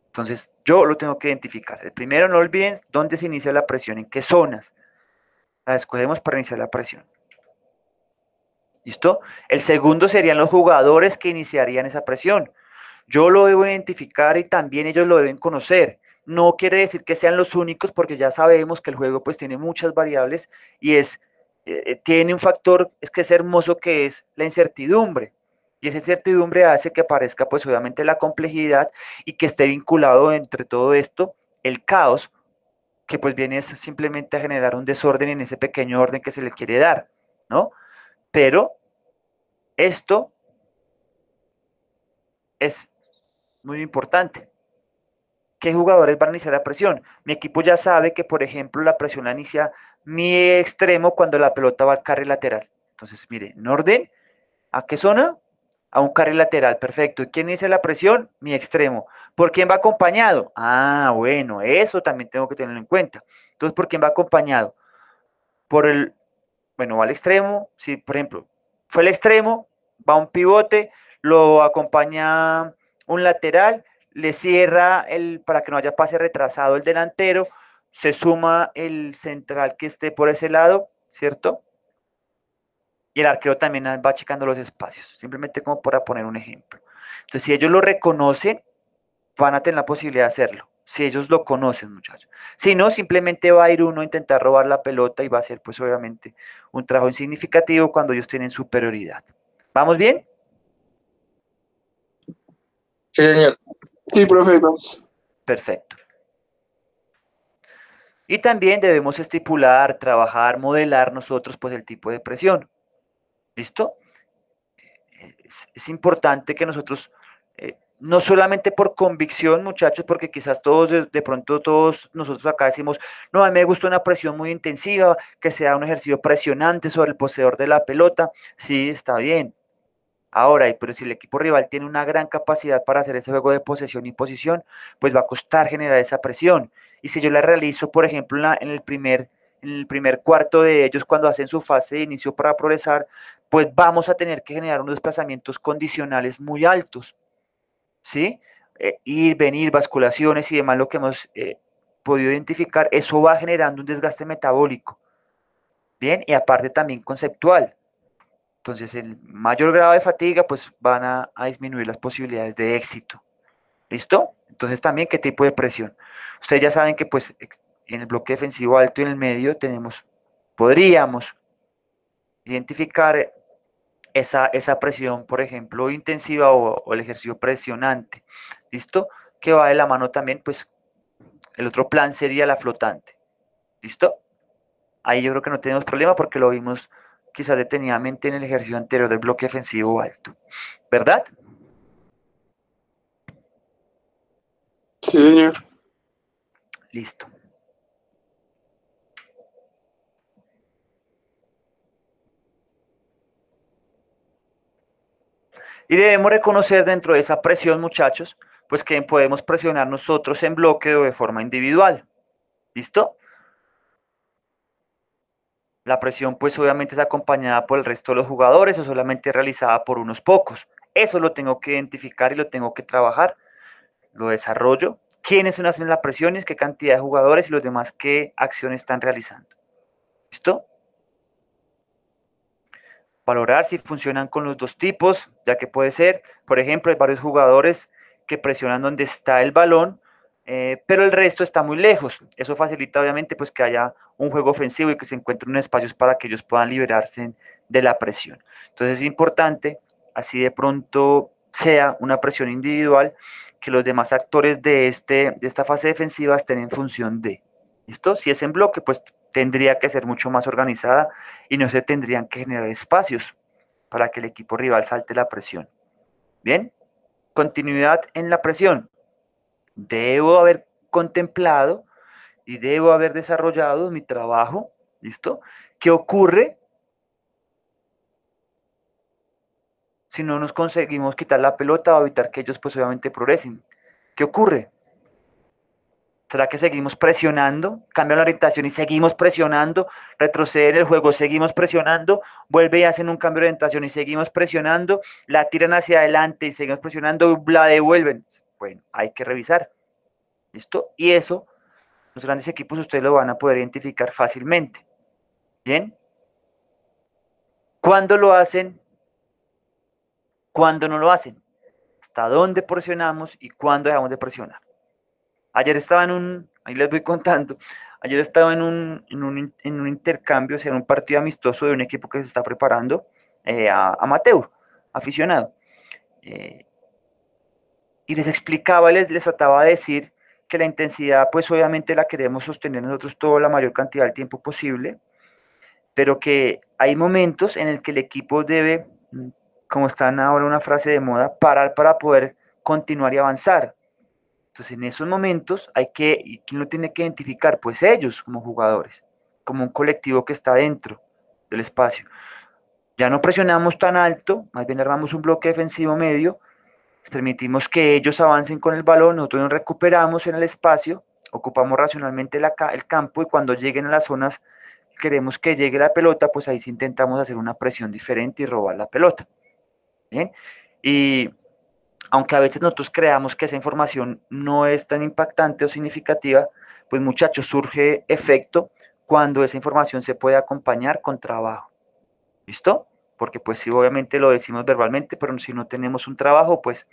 Entonces, yo lo tengo que identificar. El primero, no olviden dónde se inicia la presión, en qué zonas la escogemos para iniciar la presión. ¿Listo? El segundo serían los jugadores que iniciarían esa presión. Yo lo debo identificar y también ellos lo deben conocer. No quiere decir que sean los únicos porque ya sabemos que el juego pues tiene muchas variables y tiene un factor es que es hermoso que es la incertidumbre. Y esa incertidumbre hace que aparezca pues obviamente la complejidad y que esté vinculado entre todo esto el caos que pues viene simplemente a generar un desorden en ese pequeño orden que se le quiere dar, ¿no? Pero esto es muy importante. ¿Qué jugadores van a iniciar la presión? Mi equipo ya sabe que, por ejemplo, la presión la inicia mi extremo cuando la pelota va al carril lateral. Entonces, mire, en orden, ¿a qué zona? A un carril lateral, perfecto. ¿Y quién inicia la presión? Mi extremo. ¿Por quién va acompañado? Ah, bueno, eso también tengo que tenerlo en cuenta. Entonces, ¿por quién va acompañado? Bueno, va al extremo, si por ejemplo, fue el extremo, va un pivote, lo acompaña un lateral, le cierra para que no haya pase retrasado el delantero, se suma el central que esté por ese lado, ¿cierto? Y el arquero también va checando los espacios, simplemente como para poner un ejemplo. Entonces, si ellos lo reconocen, van a tener la posibilidad de hacerlo. Si ellos lo conocen, muchachos. Si no, simplemente va a ir uno a intentar robar la pelota y va a ser, pues obviamente, un trabajo insignificativo cuando ellos tienen superioridad. ¿Vamos bien? Sí, señor. Sí, profe, vamos. Perfecto. Y también debemos estipular, trabajar, modelar nosotros, pues, el tipo de presión. ¿Listo? Es importante que nosotros, no solamente por convicción, muchachos, porque quizás todos, de pronto todos nosotros acá decimos, no, a mí me gusta una presión muy intensiva, que sea un ejercicio presionante sobre el poseedor de la pelota. Sí, está bien. Ahora, pero si el equipo rival tiene una gran capacidad para hacer ese juego de posesión y posición, pues va a costar generar esa presión. Y si yo la realizo, por ejemplo, en el primer cuarto de ellos, cuando hacen su fase de inicio para progresar, pues vamos a tener que generar unos desplazamientos condicionales muy altos, ¿sí? Ir, venir, basculaciones y demás, lo que hemos podido identificar, eso va generando un desgaste metabólico, ¿bien? Y aparte también conceptual. Entonces, el mayor grado de fatiga, pues van a disminuir las posibilidades de éxito. ¿Listo? Entonces, también, ¿qué tipo de presión? Ustedes ya saben que, pues, en el bloque defensivo alto y en el medio podríamos identificar esa presión, por ejemplo, intensiva o el ejercicio presionante. ¿Listo? Que va de la mano también, pues, el otro plan sería la flotante. ¿Listo? Ahí yo creo que no tenemos problema porque lo vimos quizás detenidamente en el ejercicio anterior del bloque defensivo alto. ¿Verdad? Sí, señor. Listo. Y debemos reconocer dentro de esa presión, muchachos, pues que podemos presionar nosotros en bloque o de forma individual. ¿Listo? La presión pues obviamente es acompañada por el resto de los jugadores o solamente realizada por unos pocos. Eso lo tengo que identificar y lo tengo que trabajar. Lo desarrollo. ¿Quiénes son las presiones? ¿Qué cantidad de jugadores? Y los demás, ¿qué acciones están realizando? ¿Listo? Valorar si funcionan con los dos tipos, ya que puede ser, por ejemplo, hay varios jugadores que presionan donde está el balón, pero el resto está muy lejos. Eso facilita obviamente pues que haya un juego ofensivo y que se encuentren espacios para que ellos puedan liberarse de la presión. Entonces es importante, así de pronto sea una presión individual, que los demás actores de esta fase defensiva estén en función de. ¿Listo? Si es en bloque, pues tendría que ser mucho más organizada y no se tendrían que generar espacios para que el equipo rival salte la presión. Bien, continuidad en la presión. Debo haber contemplado y debo haber desarrollado mi trabajo, ¿listo? ¿Qué ocurre si no nos conseguimos quitar la pelota o evitar que ellos pues obviamente progresen? ¿Qué ocurre? ¿Será que seguimos presionando? Cambian la orientación y seguimos presionando, retroceden el juego, seguimos presionando, vuelve y hacen un cambio de orientación y seguimos presionando, la tiran hacia adelante y seguimos presionando, la devuelven. Bueno, hay que revisar. ¿Listo? Y eso, los grandes equipos ustedes lo van a poder identificar fácilmente. ¿Bien? ¿Cuándo lo hacen? ¿Cuándo no lo hacen? ¿Hasta dónde presionamos y cuándo dejamos de presionar? Ayer estaba ahí les voy contando, ayer estaba en un intercambio, o sea, en un partido amistoso de un equipo que se está preparando, amateur, aficionado. Y les explicaba, les trataba de decir que la intensidad, pues obviamente la queremos sostener nosotros toda la mayor cantidad del tiempo posible, pero que hay momentos en el que el equipo debe, como está ahora una frase de moda, parar para poder continuar y avanzar. Entonces, en esos momentos ¿y quién lo tiene que identificar? Pues ellos como jugadores, como un colectivo que está dentro del espacio. Ya no presionamos tan alto, más bien armamos un bloque defensivo medio, permitimos que ellos avancen con el balón, nosotros nos recuperamos en el espacio, ocupamos racionalmente el campo y cuando lleguen a las zonas queremos que llegue la pelota, pues ahí sí intentamos hacer una presión diferente y robar la pelota. ¿Bien? Y aunque a veces nosotros creamos que esa información no es tan impactante o significativa, pues muchachos, surge efecto cuando esa información se puede acompañar con trabajo. ¿Listo? Porque pues sí, obviamente lo decimos verbalmente, pero si no tenemos un trabajo, pues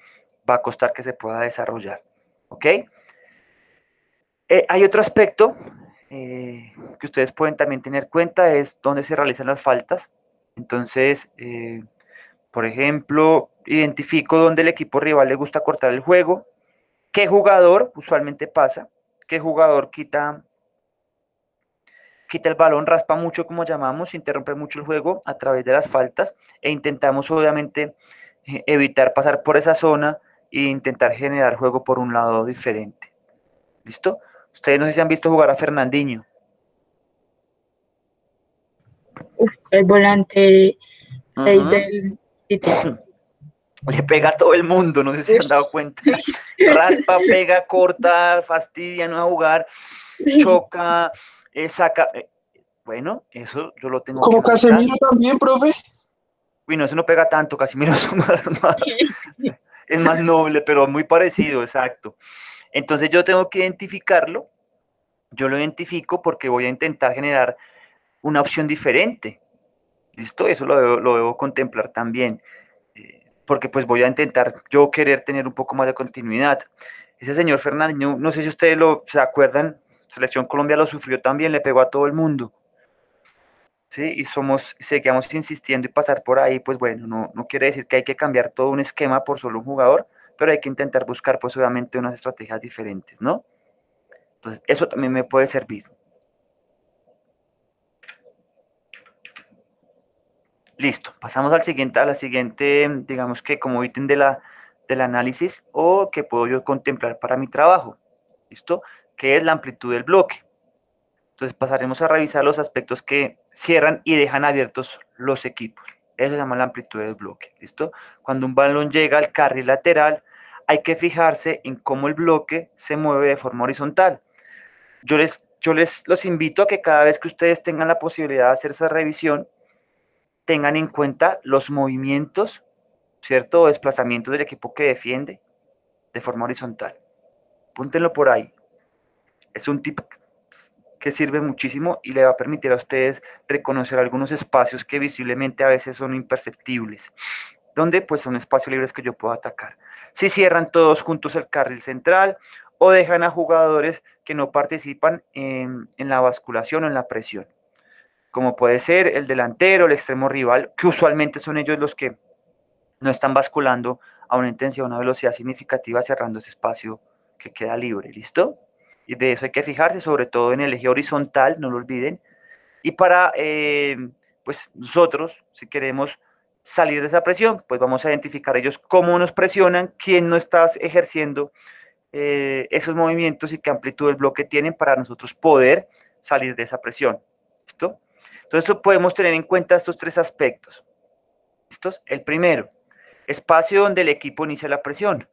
va a costar que se pueda desarrollar. ¿Ok? Hay otro aspecto que ustedes pueden también tener cuenta, es dónde se realizan las faltas. Entonces, por ejemplo, identifico dónde el equipo rival le gusta cortar el juego, qué jugador usualmente pasa, qué jugador quita el balón, raspa mucho como llamamos, interrumpe mucho el juego a través de las faltas e intentamos obviamente evitar pasar por esa zona e intentar generar juego por un lado diferente. ¿Listo? Ustedes no sé si han visto jugar a Fernandinho. El volante 6 del City. Le pega a todo el mundo, no sé si se han dado cuenta. Raspa, pega, corta, fastidia, no a jugar, choca, saca. Bueno, eso yo lo tengo que Como analizar. Casemiro también, profe. Uy, no, eso no pega tanto, Casimiro es más noble, pero muy parecido, exacto. Entonces yo tengo que identificarlo, yo lo identifico porque voy a intentar generar una opción diferente. ¿Listo? Eso lo debo contemplar también, porque pues voy a intentar yo querer tener un poco más de continuidad. Ese señor Fernandinho, no sé si ustedes se acuerdan, Selección Colombia lo sufrió también, le pegó a todo el mundo. ¿Sí? Y seguimos insistiendo y pasar por ahí, pues bueno, no quiere decir que hay que cambiar todo un esquema por solo un jugador, pero hay que intentar buscar, pues obviamente, unas estrategias diferentes, ¿no? Entonces, eso también me puede servir. Listo, pasamos a la siguiente, digamos que como ítem del análisis o que puedo yo contemplar para mi trabajo, ¿listo? Que es la amplitud del bloque. Entonces pasaremos a revisar los aspectos que cierran y dejan abiertos los equipos. Eso se llama la amplitud del bloque, ¿listo? Cuando un balón llega al carril lateral, hay que fijarse en cómo el bloque se mueve de forma horizontal. Los invito a que cada vez que ustedes tengan la posibilidad de hacer esa revisión, tengan en cuenta los movimientos, ¿cierto? O desplazamientos del equipo que defiende de forma horizontal. Púntenlo por ahí. Es un tip que sirve muchísimo y le va a permitir a ustedes reconocer algunos espacios que visiblemente a veces son imperceptibles, donde pues son espacios libres que yo puedo atacar. Si cierran todos juntos el carril central o dejan a jugadores que no participan en la basculación o en la presión, como puede ser el delantero, el extremo rival, que usualmente son ellos los que no están basculando a una intensidad, a una velocidad significativa, cerrando ese espacio que queda libre, ¿listo? Y de eso hay que fijarse, sobre todo en el eje horizontal, no lo olviden. Y para, pues nosotros, si queremos salir de esa presión, pues vamos a identificar ellos cómo nos presionan, quién no está ejerciendo esos movimientos y qué amplitud del bloque tienen para nosotros poder salir de esa presión. ¿Listo? Entonces podemos tener en cuenta estos tres aspectos. ¿Listos? El primero, espacio donde el equipo inicia la presión.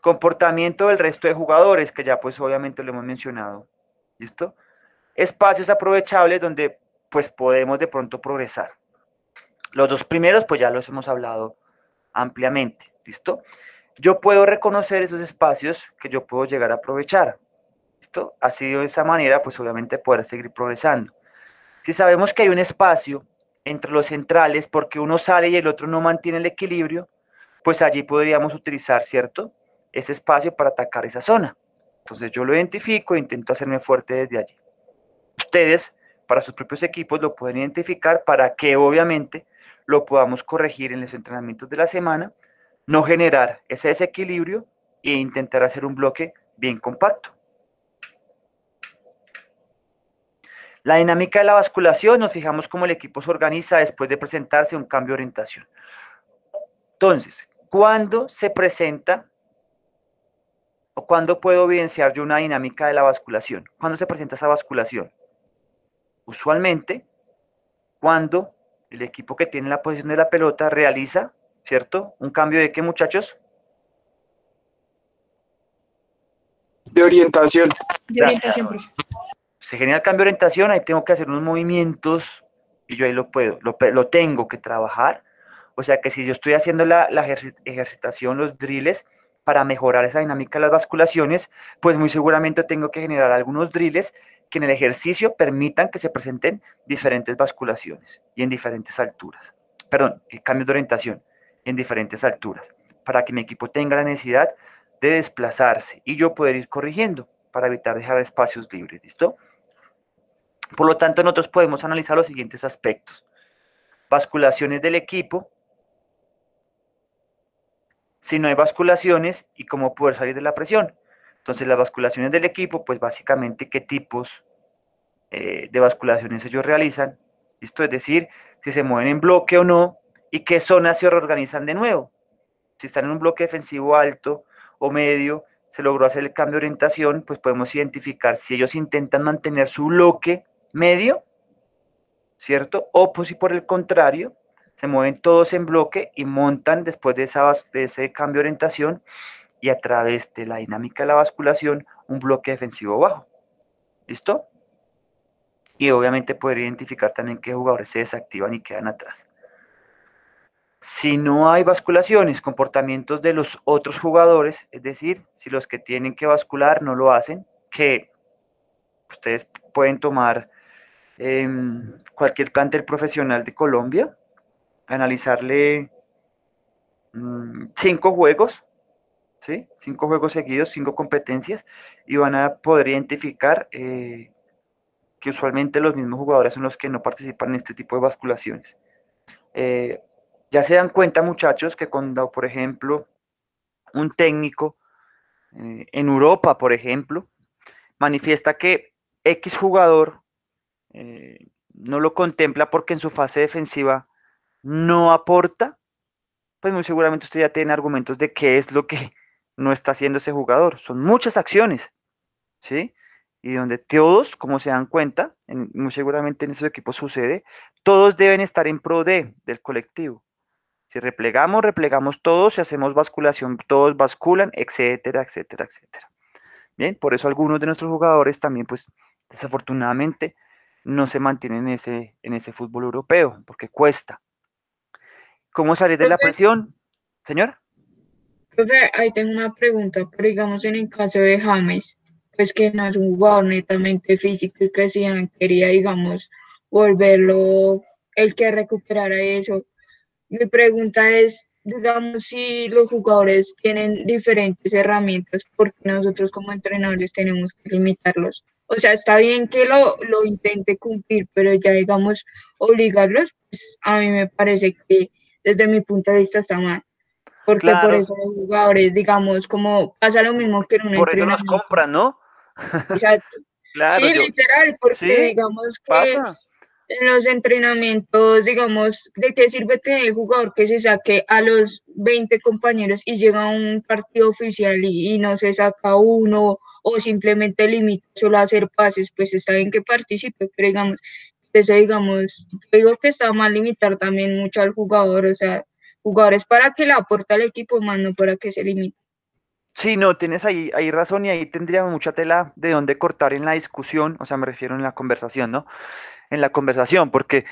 Comportamiento del resto de jugadores, que ya pues obviamente lo hemos mencionado. ¿Listo? Espacios aprovechables donde pues podemos de pronto progresar. Los dos primeros pues ya los hemos hablado ampliamente. ¿Listo? Yo puedo reconocer esos espacios que yo puedo llegar a aprovechar. ¿Listo? Así de esa manera pues obviamente poder seguir progresando. Si sabemos que hay un espacio entre los centrales porque uno sale y el otro no mantiene el equilibrio, pues allí podríamos utilizar, ¿cierto? Ese espacio para atacar esa zona. Entonces yo lo identifico e intento hacerme fuerte desde allí. Ustedes, para sus propios equipos, lo pueden identificar para que obviamente lo podamos corregir en los entrenamientos de la semana, no generar ese desequilibrio e intentar hacer un bloque bien compacto. La dinámica de la basculación, nos fijamos cómo el equipo se organiza después de presentarse un cambio de orientación. Entonces, ¿cuándo se presenta o cuándo puedo evidenciar yo una dinámica de la basculación? ¿Cuándo se presenta esa basculación? Usualmente, cuando el equipo que tiene la posición de la pelota realiza, ¿cierto? ¿Un cambio de qué, muchachos? De orientación. De orientación, profe. Se genera el cambio de orientación, ahí tengo que hacer unos movimientos y yo ahí lo tengo que trabajar. O sea que si yo estoy haciendo la ejercitación, los drills, para mejorar esa dinámica de las basculaciones, pues muy seguramente tengo que generar algunos drills que en el ejercicio permitan que se presenten diferentes basculaciones y en diferentes alturas. Perdón, cambios de orientación en diferentes alturas, para que mi equipo tenga la necesidad de desplazarse y yo poder ir corrigiendo para evitar dejar espacios libres, ¿listo? Por lo tanto, nosotros podemos analizar los siguientes aspectos. Basculaciones del equipo, si no hay basculaciones y cómo poder salir de la presión. Entonces, las basculaciones del equipo, pues básicamente qué tipos de basculaciones ellos realizan, ¿listo? Es decir, si se mueven en bloque o no y qué zonas se reorganizan de nuevo. Si están en un bloque defensivo alto o medio, se logró hacer el cambio de orientación, pues podemos identificar si ellos intentan mantener su bloque medio, ¿cierto? O pues si por el contrario, Se mueven todos en bloque y montan después de ese cambio de orientación y a través de la dinámica de la basculación un bloque defensivo bajo. ¿Listo? Y obviamente poder identificar también qué jugadores se desactivan y quedan atrás. Si no hay basculaciones, comportamientos de los otros jugadores, es decir, si los que tienen que bascular no lo hacen, que ustedes pueden tomar cualquier plantel profesional de Colombia, analizarle 5 juegos, ¿sí? 5 juegos seguidos, 5 competencias, y van a poder identificar que usualmente los mismos jugadores son los que no participan en este tipo de basculaciones. Eh, ya se dan cuenta, muchachos, que cuando, por ejemplo, un técnico en Europa, por ejemplo, manifiesta que X jugador no lo contempla porque en su fase defensiva no aporta, pues muy seguramente usted ya tiene argumentos de qué es lo que no está haciendo ese jugador. Son muchas acciones, ¿sí? Y donde todos, como se dan cuenta, muy seguramente en esos equipos sucede, todos deben estar en pro del colectivo. Si replegamos, replegamos todos, si hacemos basculación, todos basculan, etcétera, etcétera, etcétera. Bien, por eso algunos de nuestros jugadores también, pues, desafortunadamente, no se mantienen en ese fútbol europeo, porque cuesta. ¿Cómo salir de la Profe, presión, señor? profe, ahí tengo una pregunta, pero digamos en el caso de James, pues que no es un jugador netamente físico y que si quería, digamos, volverlo el que recuperara eso. Mi pregunta es, digamos, si los jugadores tienen diferentes herramientas, porque nosotros como entrenadores tenemos que limitarlos. O sea, está bien que lo intente cumplir, pero ya, digamos, obligarlos, pues a mí me parece que desde mi punto de vista está mal, porque por Claro, eso los jugadores, digamos, como pasa lo mismo que en un por eso los entrenamiento. compran, ¿no? Exacto. Claro, Sí, yo, literal, porque sí, digamos que pasa. en los entrenamientos, digamos, ¿de qué sirve tener el jugador que se saque a los 20 compañeros y llega a un partido oficial y no se saca uno o simplemente limita solo a hacer pases? Pues está bien que participe, pero digamos, eso digamos, yo digo que está mal limitar también mucho al jugador, o sea, jugadores para que le aporte al equipo, más no para que se limite. Sí, no, tienes ahí razón y ahí tendríamos mucha tela de dónde cortar en la discusión, o sea, me refiero en la conversación, ¿no? En la conversación, porque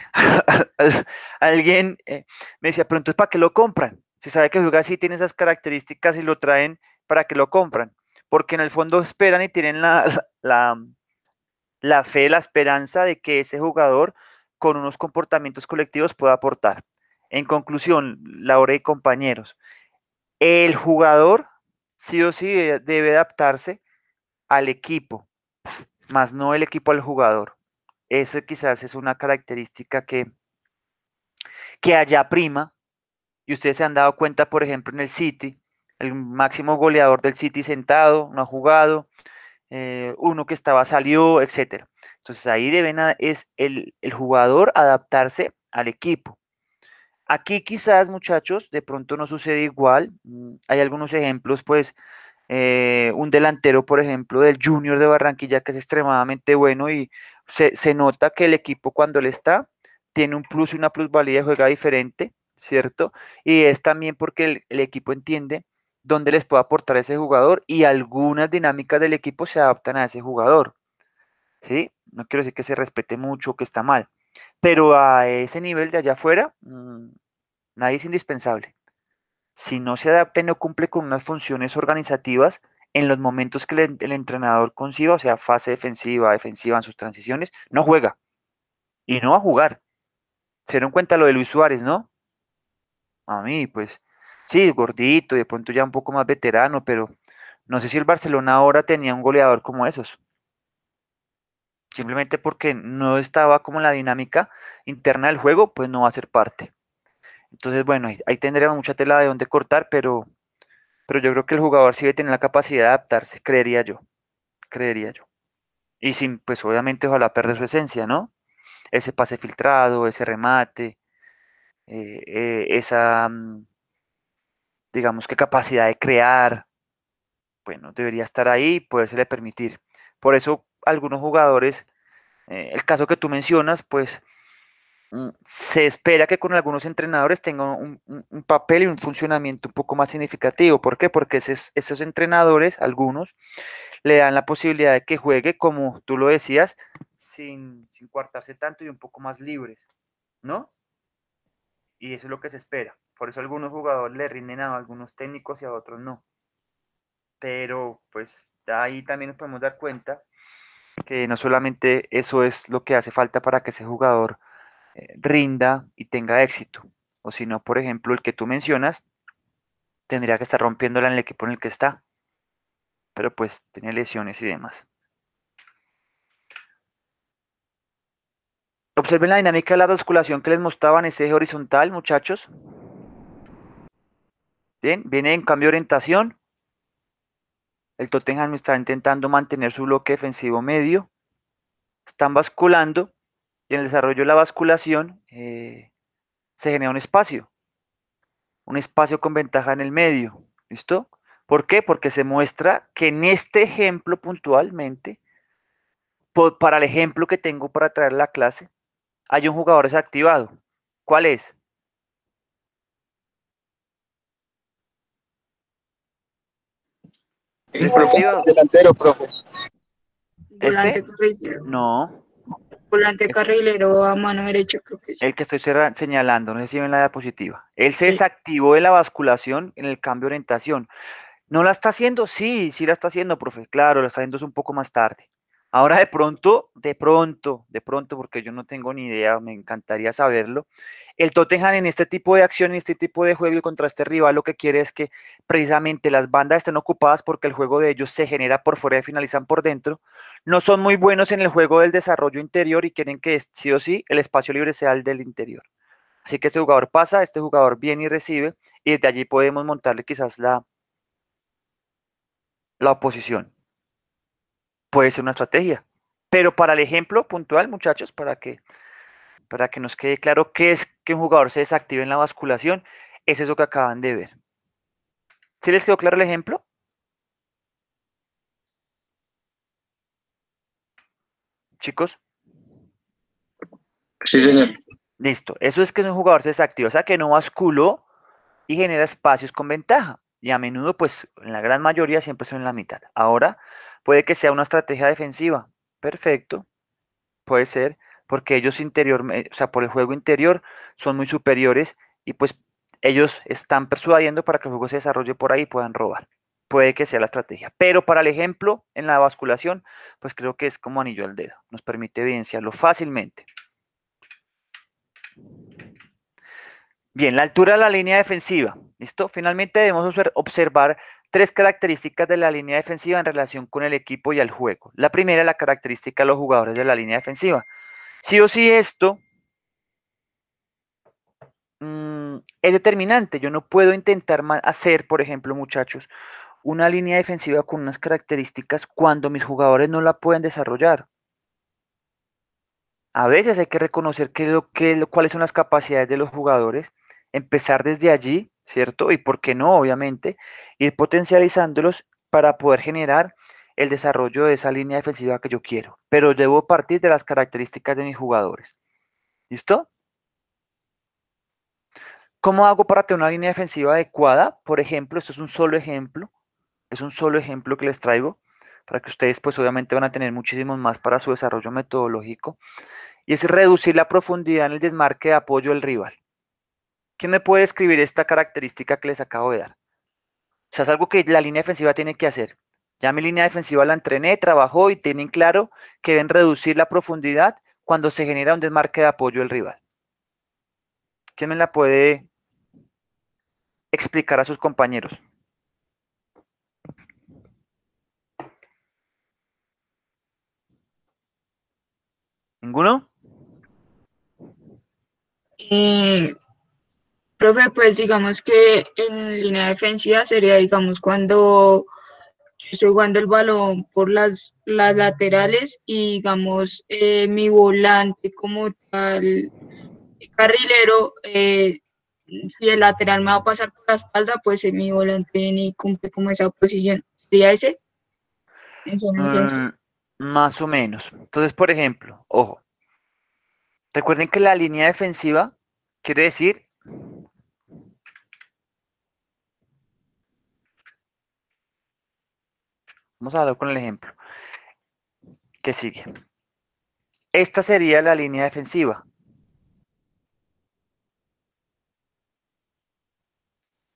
alguien me decía, pero entonces, ¿para qué lo compran? Si sabe que juega así, tiene esas características y lo traen, ¿para qué lo compran? Porque en el fondo esperan y tienen la fe, la esperanza de que ese jugador con unos comportamientos colectivos pueda aportar. En conclusión, Laura y compañeros, el jugador sí o sí debe adaptarse al equipo, más no el equipo al jugador. Esa quizás es una característica que allá prima, y ustedes se han dado cuenta, por ejemplo, en el City, el máximo goleador del City sentado, no ha jugado, uno que estaba salió, etcétera. Entonces ahí es el jugador adaptarse al equipo. Aquí quizás, muchachos, de pronto no sucede igual. Hay algunos ejemplos, pues, un delantero, por ejemplo, del Junior de Barranquilla, que es extremadamente bueno y se nota que el equipo cuando él está, tiene un plus y una plusvalía, juega diferente, ¿cierto? Y es también porque el equipo entiende dónde les puede aportar ese jugador y algunas dinámicas del equipo se adaptan a ese jugador, ¿sí? No quiero decir que se respete mucho o que está mal, pero a ese nivel de allá afuera, nadie es indispensable. Si no se adapta y no cumple con unas funciones organizativas en los momentos que el entrenador conciba, o sea, fase defensiva, defensiva en sus transiciones, no juega y no va a jugar. Se dieron cuenta lo de Luis Suárez, ¿no? A mí, pues, sí, gordito y de pronto ya un poco más veterano, pero no sé si el Barcelona ahora tenía un goleador como esos. Simplemente porque no estaba como en la dinámica interna del juego, pues no va a ser parte. Entonces, bueno, ahí tendríamos mucha tela de dónde cortar, pero yo creo que el jugador sí debe tener la capacidad de adaptarse, creería yo. Y sin, pues obviamente, ojalá perder su esencia, ¿no? Ese pase filtrado, ese remate, esa, digamos que capacidad de crear, bueno, debería estar ahí y podérsele permitir. Por eso algunos jugadores, el caso que tú mencionas, pues se espera que con algunos entrenadores tengan un papel y un funcionamiento un poco más significativo. ¿Por qué? Porque esos entrenadores, algunos, le dan la posibilidad de que juegue, como tú lo decías, sin coartarse tanto y un poco más libres, ¿no? Y eso es lo que se espera. Por eso algunos jugadores le rinden a algunos técnicos y a otros no. Pero pues ahí también nos podemos dar cuenta que no solamente eso es lo que hace falta para que ese jugador rinda y tenga éxito, o si no, por ejemplo, el que tú mencionas, tendría que estar rompiéndola en el equipo en el que está, pero pues tiene lesiones y demás. Observen la dinámica de la basculación que les mostraba en ese eje horizontal, muchachos. Bien, viene en cambio de orientación. El Tottenham está intentando mantener su bloque defensivo medio. Están basculando y en el desarrollo de la basculación se genera un espacio con ventaja en el medio. ¿Listo? ¿Por qué? Porque se muestra que en este ejemplo puntualmente, para el ejemplo que tengo para traer la clase, hay un jugador desactivado. ¿Cuál es? Desactivado. Delantero, profe. Volante ¿Este? carrilero. No. Volante carrilero a mano derecha, creo que es. El que estoy señalando, no sé si ven la diapositiva. Él se Sí. desactivó de la basculación en el cambio de orientación. ¿No la está haciendo? Sí, sí la está haciendo, profe. Claro, la está haciendo un poco más tarde. Ahora de pronto, porque yo no tengo ni idea, me encantaría saberlo. El Tottenham en este tipo de acción, en este tipo de juego y contra este rival, lo que quiere es que precisamente las bandas estén ocupadas porque el juego de ellos se genera por fuera y finalizan por dentro. No son muy buenos en el juego del desarrollo interior y quieren que sí o sí el espacio libre sea el del interior. Así que este jugador pasa, este jugador viene y recibe, y desde allí podemos montarle quizás la oposición. Puede ser una estrategia. Pero para el ejemplo puntual, muchachos, para que nos quede claro qué es que un jugador se desactive en la basculación, es eso que acaban de ver. ¿Sí les quedó claro el ejemplo? Chicos, Sí, señor. listo. Eso es que un jugador se desactiva, o sea que no basculó y genera espacios con ventaja. Y a menudo, pues, en la gran mayoría siempre son en la mitad. Ahora, puede que sea una estrategia defensiva. Perfecto, puede ser, porque ellos o sea, por el juego interior son muy superiores y pues ellos están persuadiendo para que el juego se desarrolle por ahí y puedan robar. Puede que sea la estrategia. Pero para el ejemplo, en la basculación, pues creo que es como anillo al dedo. Nos permite evidenciarlo fácilmente. Bien, la altura de la línea defensiva. ¿Listo? Finalmente debemos observar tres características de la línea defensiva en relación con el equipo y al juego. La primera, la característica de los jugadores de la línea defensiva. Sí o sí esto es determinante. Yo no puedo intentar hacer, por ejemplo, muchachos, una línea defensiva con unas características cuando mis jugadores no la pueden desarrollar. A veces hay que reconocer cuáles son las capacidades de los jugadores, empezar desde allí, ¿cierto? Y por qué no, obviamente, ir potencializándolos para poder generar el desarrollo de esa línea defensiva que yo quiero. Pero debo partir de las características de mis jugadores. ¿Listo? ¿Cómo hago para tener una línea defensiva adecuada? Por ejemplo, esto es un solo ejemplo que les traigo, para que ustedes pues obviamente van a tener muchísimos más para su desarrollo metodológico, y es reducir la profundidad en el desmarque de apoyo del rival. ¿Quién me puede describir esta característica que les acabo de dar? O sea, es algo que la línea defensiva tiene que hacer. Ya mi línea defensiva la entrené, trabajó y tienen claro que deben reducir la profundidad cuando se genera un desmarque de apoyo del rival. ¿Quién me la puede explicar a sus compañeros? ¿Ninguno? Profe, pues digamos que en línea defensiva sería, digamos, cuando estoy jugando el balón por las laterales y, digamos, mi volante como tal, carrilero, si el lateral me va a pasar por la espalda, pues mi volante viene y cumple como esa posición. ¿Sería ese? En zona defensiva. Más o menos. Entonces, por ejemplo, ojo, Recuerden que la línea defensiva quiere decir vamos a hablar con el ejemplo que sigue. Esta sería la línea defensiva.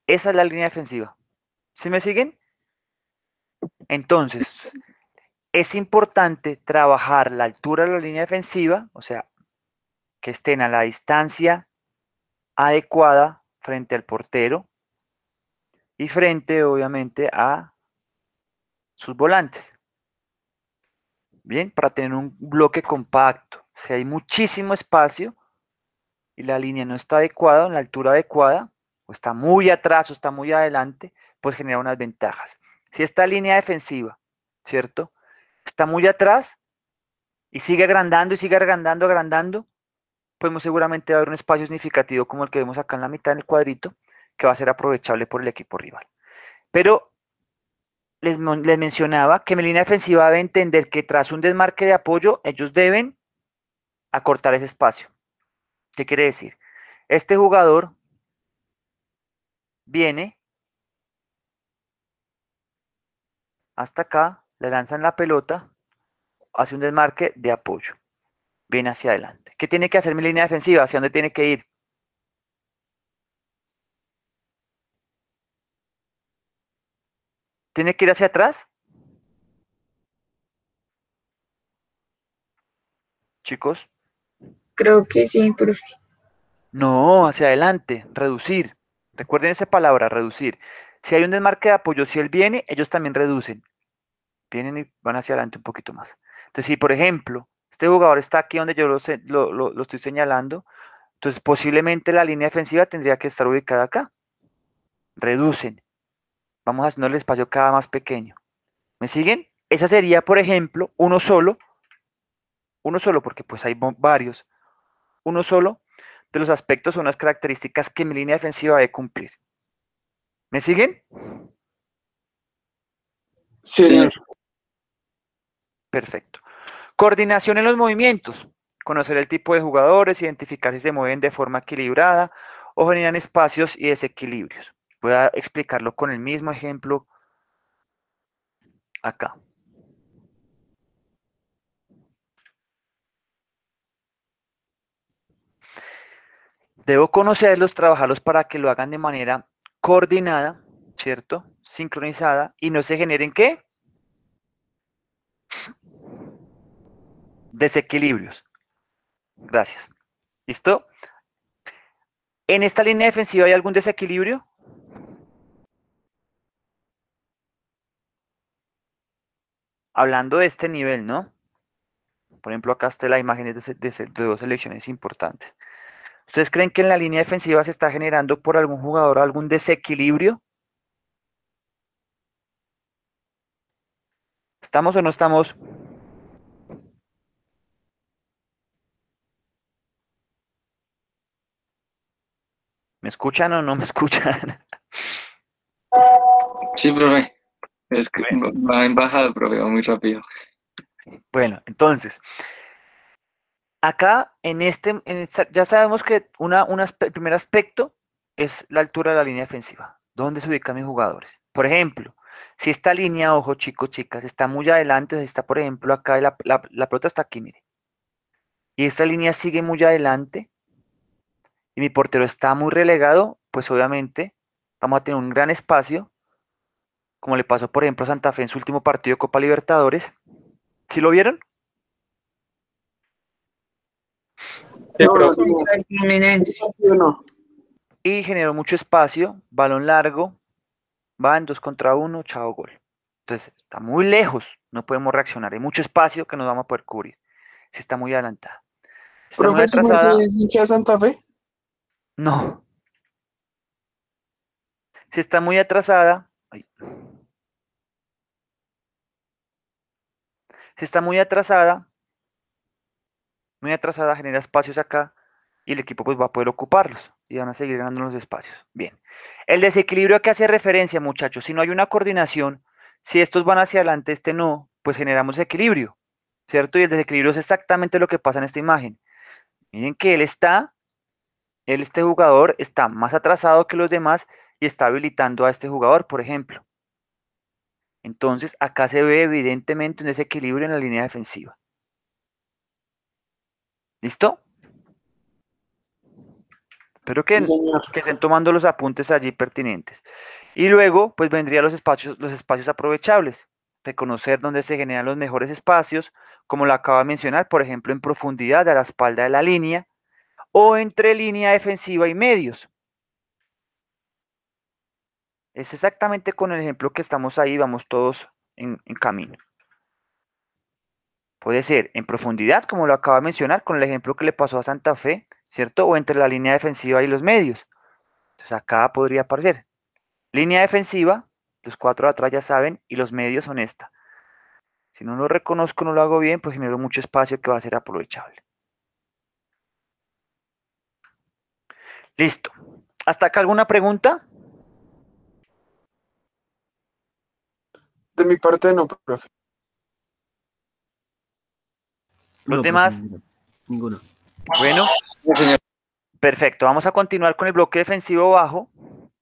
Esa es la línea defensiva. ¿Sí me siguen? Entonces, es importante trabajar la altura de la línea defensiva, o sea, que estén a la distancia adecuada frente al portero y frente, obviamente, a sus volantes. Bien, para tener un bloque compacto. Si hay muchísimo espacio y la línea no está adecuada, en la altura adecuada, o está muy atrás o está muy adelante, pues genera unas ventajas. Si esta línea defensiva, ¿cierto? Está muy atrás y sigue agrandando, agrandando, pues muy seguramente va a haber un espacio significativo como el que vemos acá en la mitad del cuadrito, que va a ser aprovechable por el equipo rival. Pero les mencionaba que mi línea defensiva debe entender que tras un desmarque de apoyo, ellos deben acortar ese espacio. ¿Qué quiere decir? Este jugador viene hasta acá, le lanzan la pelota, hace un desmarque de apoyo, viene hacia adelante. ¿Qué tiene que hacer mi línea defensiva? ¿Hacia dónde tiene que ir? ¿Tiene que ir hacia atrás? Chicos. Creo que sí, profe. No, hacia adelante, reducir. Recuerden esa palabra, reducir. Si hay un desmarque de apoyo, si él viene, ellos también reducen. Vienen y van hacia adelante un poquito más. Entonces, si por ejemplo, este jugador está aquí donde yo lo estoy señalando, entonces posiblemente la línea defensiva tendría que estar ubicada acá. Reducen. Vamos haciendo el espacio cada más pequeño. ¿Me siguen? Esa sería, por ejemplo, uno solo, porque pues hay varios, uno solo de los aspectos o unas características que mi línea defensiva debe cumplir. ¿Me siguen? Sí, señor. Perfecto. Coordinación en los movimientos. Conocer el tipo de jugadores, identificar si se mueven de forma equilibrada o generan espacios y desequilibrios. Voy a explicarlo con el mismo ejemplo acá. Debo conocerlos, trabajarlos para que lo hagan de manera coordinada, ¿cierto? Sincronizada y no se generen ¿qué? Desequilibrios. Gracias. ¿Listo? ¿En esta línea defensiva hay algún desequilibrio? Hablando de este nivel, ¿no? Por ejemplo, acá está la imagen de dos selecciones importantes. ¿Ustedes creen que en la línea defensiva se está generando por algún jugador algún desequilibrio? ¿Estamos o no estamos? ¿Me escuchan o no me escuchan? Sí, profe. Es que va en bajada, profe, va muy rápido. Bueno, entonces, acá ya sabemos que el primer aspecto es la altura de la línea defensiva. ¿Dónde se ubican mis jugadores? Por ejemplo, si esta línea, ojo chicos, chicas, está muy adelante, si está por ejemplo acá, la pelota está aquí, mire, y esta línea sigue muy adelante, y mi portero está muy relegado, pues obviamente vamos a tener un gran espacio, como le pasó por ejemplo a Santa Fe en su último partido de Copa Libertadores. ¿Sí lo vieron? Sí, No, profe. no, Fluminense. no. Y generó mucho espacio, balón largo, va en 2 contra 1, chao, gol. Entonces está muy lejos, no podemos reaccionar, hay mucho espacio que nos vamos a poder cubrir. Si está muy adelantada. Si está muy Profe, ¿su atrasada, merced es hincha de Santa Fe? no. Si está muy atrasada, si está muy atrasada, genera espacios acá y el equipo pues va a poder ocuparlos y van a seguir ganando los espacios. Bien. El desequilibrio a qué hace referencia, muchachos. Si no hay una coordinación, si estos van hacia adelante, este no, pues generamos equilibrio, ¿cierto? Y el desequilibrio es exactamente lo que pasa en esta imagen. Miren que este jugador está más atrasado que los demás y está habilitando a este jugador, por ejemplo. Entonces, acá se ve evidentemente un desequilibrio en la línea defensiva. ¿Listo? Espero Sí, señor. que estén tomando los apuntes allí pertinentes. Y luego, pues vendrían los espacios aprovechables. Reconocer dónde se generan los mejores espacios, como lo acabo de mencionar, por ejemplo, en profundidad a la espalda de la línea o entre línea defensiva y medios. Es exactamente con el ejemplo que estamos ahí, vamos todos en camino. Puede ser en profundidad, como lo acabo de mencionar, con el ejemplo que le pasó a Santa Fe, ¿cierto? O entre la línea defensiva y los medios. Entonces acá podría aparecer línea defensiva, los cuatro de atrás ya saben, y los medios son esta. Si no lo reconozco, no lo hago bien, pues genero mucho espacio que va a ser aprovechable. Listo. ¿Hasta acá alguna pregunta? De mi parte no, profe. ¿Los No, profe, demás? ninguno. Bueno, Sí, señor. perfecto. Vamos a continuar con el bloque defensivo bajo.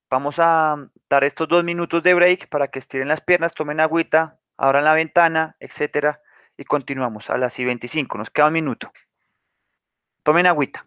Vamos a dar estos 2 minutos de break para que estiren las piernas, tomen agüita, abran la ventana, etcétera. Y continuamos a las y 25. Nos queda un minuto. Tomen agüita.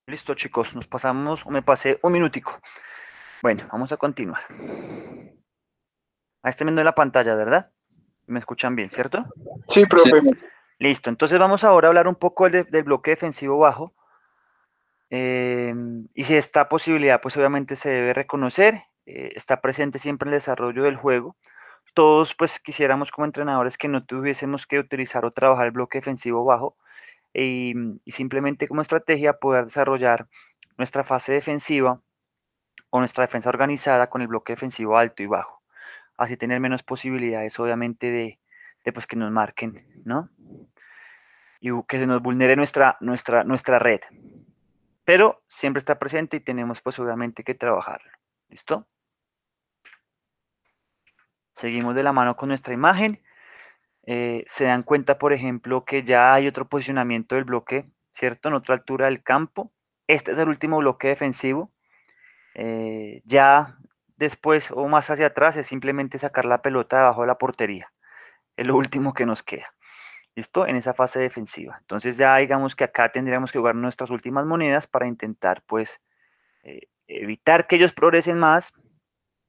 Listo, chicos, nos pasamos, o me pasé un minutico. Bueno, vamos a continuar. Ahí están viendo la pantalla, ¿verdad? Me escuchan bien, ¿cierto? Sí, profe. Listo, entonces vamos ahora a hablar un poco del bloque defensivo bajo. Y si esta posibilidad, pues obviamente se debe reconocer, está presente siempre en el desarrollo del juego. Todos, pues quisiéramos como entrenadores que no tuviésemos que utilizar o trabajar el bloque defensivo bajo y simplemente como estrategia poder desarrollar nuestra fase defensiva o nuestra defensa organizada con el bloque defensivo alto y bajo. Así tener menos posibilidades, obviamente, de pues que nos marquen, ¿no? Y que se nos vulnere nuestra red. Pero siempre está presente y tenemos pues obviamente que trabajarlo. ¿Listo? Seguimos de la mano con nuestra imagen. Se dan cuenta, por ejemplo, que ya hay otro posicionamiento del bloque, ¿cierto? En otra altura del campo. Este es el último bloque defensivo. Ya después o más hacia atrás es simplemente sacar la pelota debajo de la portería. Es lo último que nos queda. ¿Listo? En esa fase defensiva. Entonces ya digamos que acá tendríamos que jugar nuestras últimas monedas para intentar pues evitar que ellos progresen más,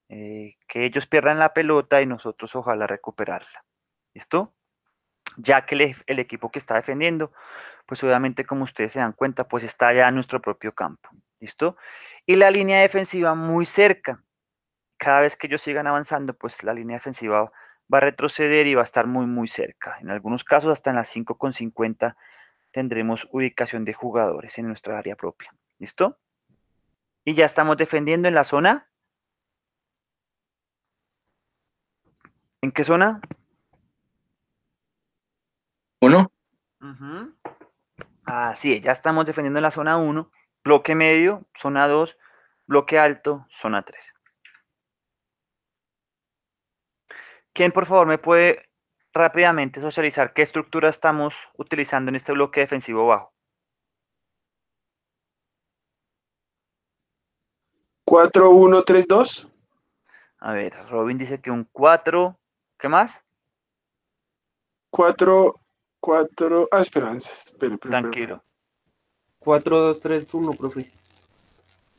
que ellos pierdan la pelota y nosotros ojalá recuperarla. ¿Listo? Ya que el equipo que está defendiendo, pues obviamente como ustedes se dan cuenta, pues está ya en nuestro propio campo. ¿Listo? Y la línea defensiva muy cerca. Cada vez que ellos sigan avanzando, pues la línea defensiva va a retroceder y va a estar muy, muy cerca. En algunos casos, hasta en las 5,50 tendremos ubicación de jugadores en nuestra área propia. ¿Listo? Y ya estamos defendiendo en la zona. ¿En qué zona? ¿Uno? Ujú. Así es, ya estamos defendiendo en la zona 1, bloque medio, zona 2, bloque alto, zona 3. ¿Quién por favor me puede rápidamente socializar qué estructura estamos utilizando en este bloque defensivo bajo? 4-1-3-2. A ver, Robin dice que un 4. ¿Qué más? 4-4. Ah, espera. Tranquilo. 4-2-3-1, profe.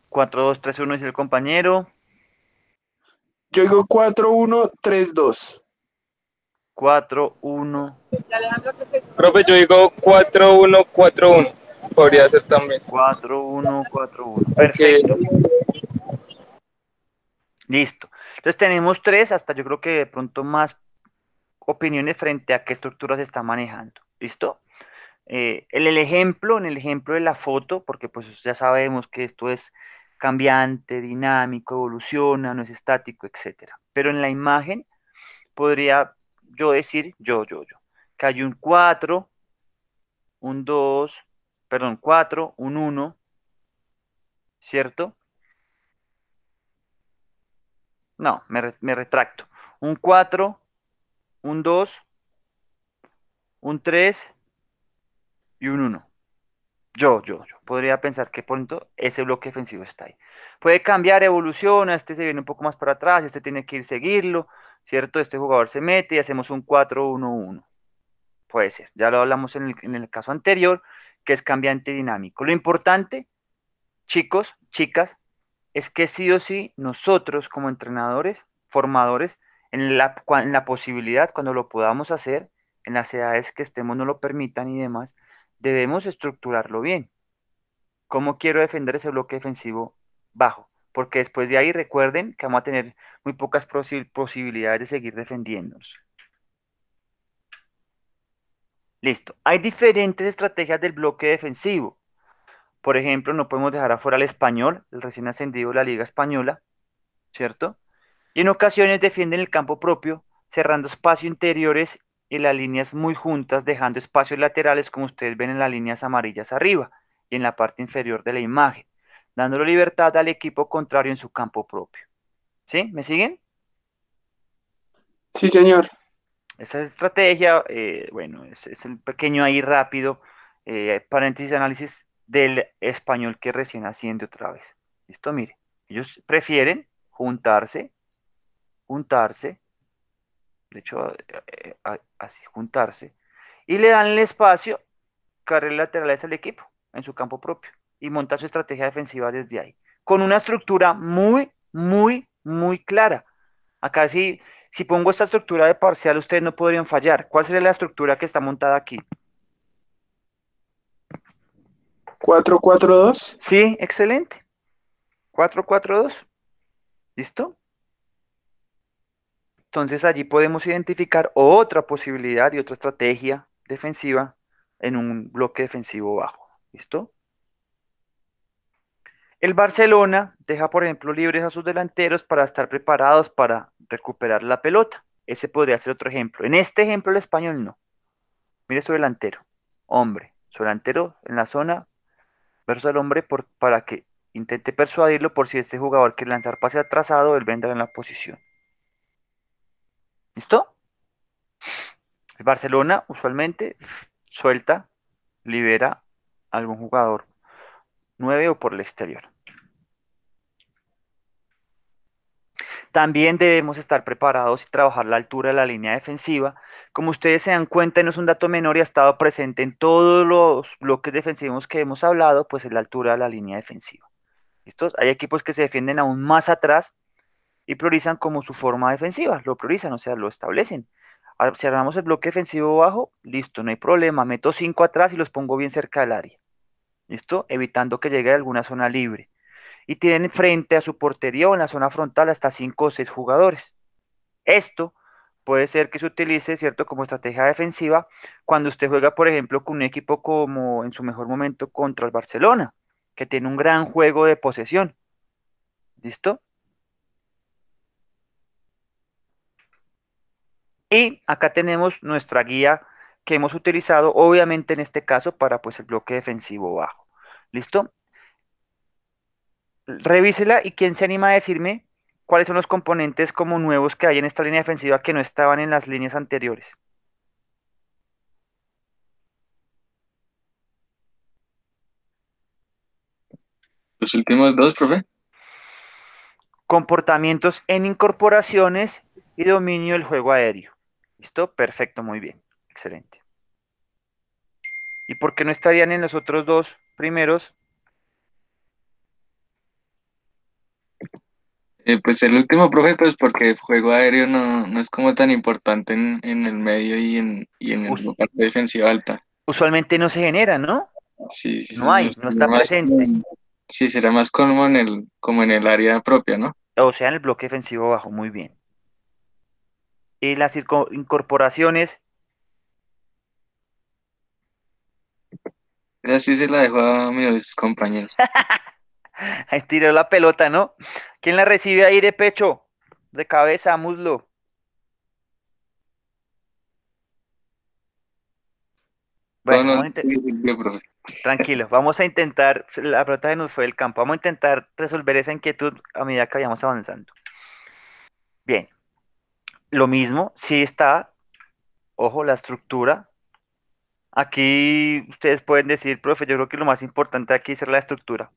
4-2-3-1 dice el compañero. Yo digo 4-1-3-2. 4-1. Profe, yo digo 4-1-4-1. Podría ser también. 4-1-4-1. Aunque Perfecto. Listo. Entonces tenemos 3, hasta yo creo que de pronto más opiniones frente a qué estructura se está manejando. ¿Listo? En el ejemplo de la foto, porque pues ya sabemos que esto es cambiante, dinámico, evoluciona, no es estático, etcétera. Pero en la imagen podría yo decir, que hay un 4, un 2, perdón, 4, un 1, ¿cierto? No, me retracto. Un 4, un 2, un 3 y un 1. Yo podría pensar que pronto ese bloque defensivo está ahí. Puede cambiar, evoluciona, este se viene un poco más para atrás, este tiene que ir seguirlo, ¿cierto? Este jugador se mete y hacemos un 4-1-1. Puede ser, ya lo hablamos en el caso anterior, que es cambiante dinámico. Lo importante, chicos, chicas, es que sí o sí nosotros como entrenadores, formadores, en la posibilidad, cuando lo podamos hacer, en las edades que estemos no lo permitan y demás, debemos estructurarlo bien. ¿Cómo quiero defender ese bloque defensivo bajo? Porque después de ahí recuerden que vamos a tener muy pocas posibilidades de seguir defendiéndonos. Listo. Hay diferentes estrategias del bloque defensivo. Por ejemplo, no podemos dejar afuera al Español, el recién ascendido de la Liga Española, ¿cierto? Y en ocasiones defienden el campo propio, cerrando espacios interiores y las líneas muy juntas, dejando espacios laterales, como ustedes ven en las líneas amarillas arriba y en la parte inferior de la imagen, dándole libertad al equipo contrario en su campo propio. ¿Sí? ¿Me siguen? Sí, señor. Esa estrategia, bueno, es el pequeño ahí rápido, paréntesis análisis del español que recién asciende otra vez. ¿Listo? Mire, ellos prefieren juntarse, de hecho, así juntarse, y le dan el espacio, carriles laterales al equipo en su campo propio y monta su estrategia defensiva desde ahí, con una estructura muy, muy, muy clara. Acá sí, si pongo esta estructura de parcial, ustedes no podrían fallar. ¿Cuál sería la estructura que está montada aquí? 4-4-2. Sí, excelente. 4-4-2. ¿Listo? Entonces allí podemos identificar otra posibilidad y otra estrategia defensiva en un bloque defensivo bajo. ¿Listo? El Barcelona deja, por ejemplo, libres a sus delanteros para estar preparados para recuperar la pelota. Ese podría ser otro ejemplo. En este ejemplo, el español no. Mire su delantero. Hombre, su delantero en la zona versus al hombre para que intente persuadirlo por si este jugador quiere lanzar pase atrasado, él vendrá en la posición. ¿Listo? El Barcelona usualmente suelta, libera a algún jugador 9 o por el exterior. También debemos estar preparados y trabajar la altura de la línea defensiva. Como ustedes se dan cuenta, y no es un dato menor y ha estado presente en todos los bloques defensivos que hemos hablado, pues es la altura de la línea defensiva. ¿Listo? Hay equipos que se defienden aún más atrás y priorizan como su forma defensiva, lo priorizan, o sea, lo establecen. Si armamos el bloque defensivo bajo, listo, no hay problema, meto 5 atrás y los pongo bien cerca del área, ¿listo? Evitando que llegue a alguna zona libre. Y tienen frente a su portería o en la zona frontal hasta 5 o 6 jugadores. Esto puede ser que se utilice, ¿cierto?, como estrategia defensiva cuando usted juega, por ejemplo, con un equipo como en su mejor momento contra el Barcelona, que tiene un gran juego de posesión, ¿listo? Y acá tenemos nuestra guía que hemos utilizado, obviamente en este caso, para pues el bloque defensivo bajo. ¿Listo? Revísela y quién se anima a decirme cuáles son los componentes como nuevos que hay en esta línea defensiva que no estaban en las líneas anteriores. Los últimos dos, profe. Comportamientos en incorporaciones y dominio del juego aéreo. ¿Listo? Perfecto, muy bien. Excelente. ¿Y por qué no estarían en los otros dos primeros? Pues el último, profe, pues porque el juego aéreo no es como tan importante en el medio y en Us- la parte defensiva alta. Usualmente no se genera, ¿no? Sí, sí, No sí, hay, no sería está más presente. sí, será más como en el área propia, ¿no? O sea, en el bloque defensivo bajo, muy bien. Y las incorporaciones, Esa sí se la dejo a mis compañeros. ahí tiró la pelota, ¿no? ¿Quién la recibe ahí de pecho? De cabeza, muslo. No, Bueno, no, sí, sí, profe. tranquilo, vamos a intentar, la pelota se nos fue del campo, vamos a intentar resolver esa inquietud a medida que vayamos avanzando. Bien, lo mismo, sí está, ojo, la estructura. Aquí ustedes pueden decir, profe, yo creo que lo más importante aquí es la estructura.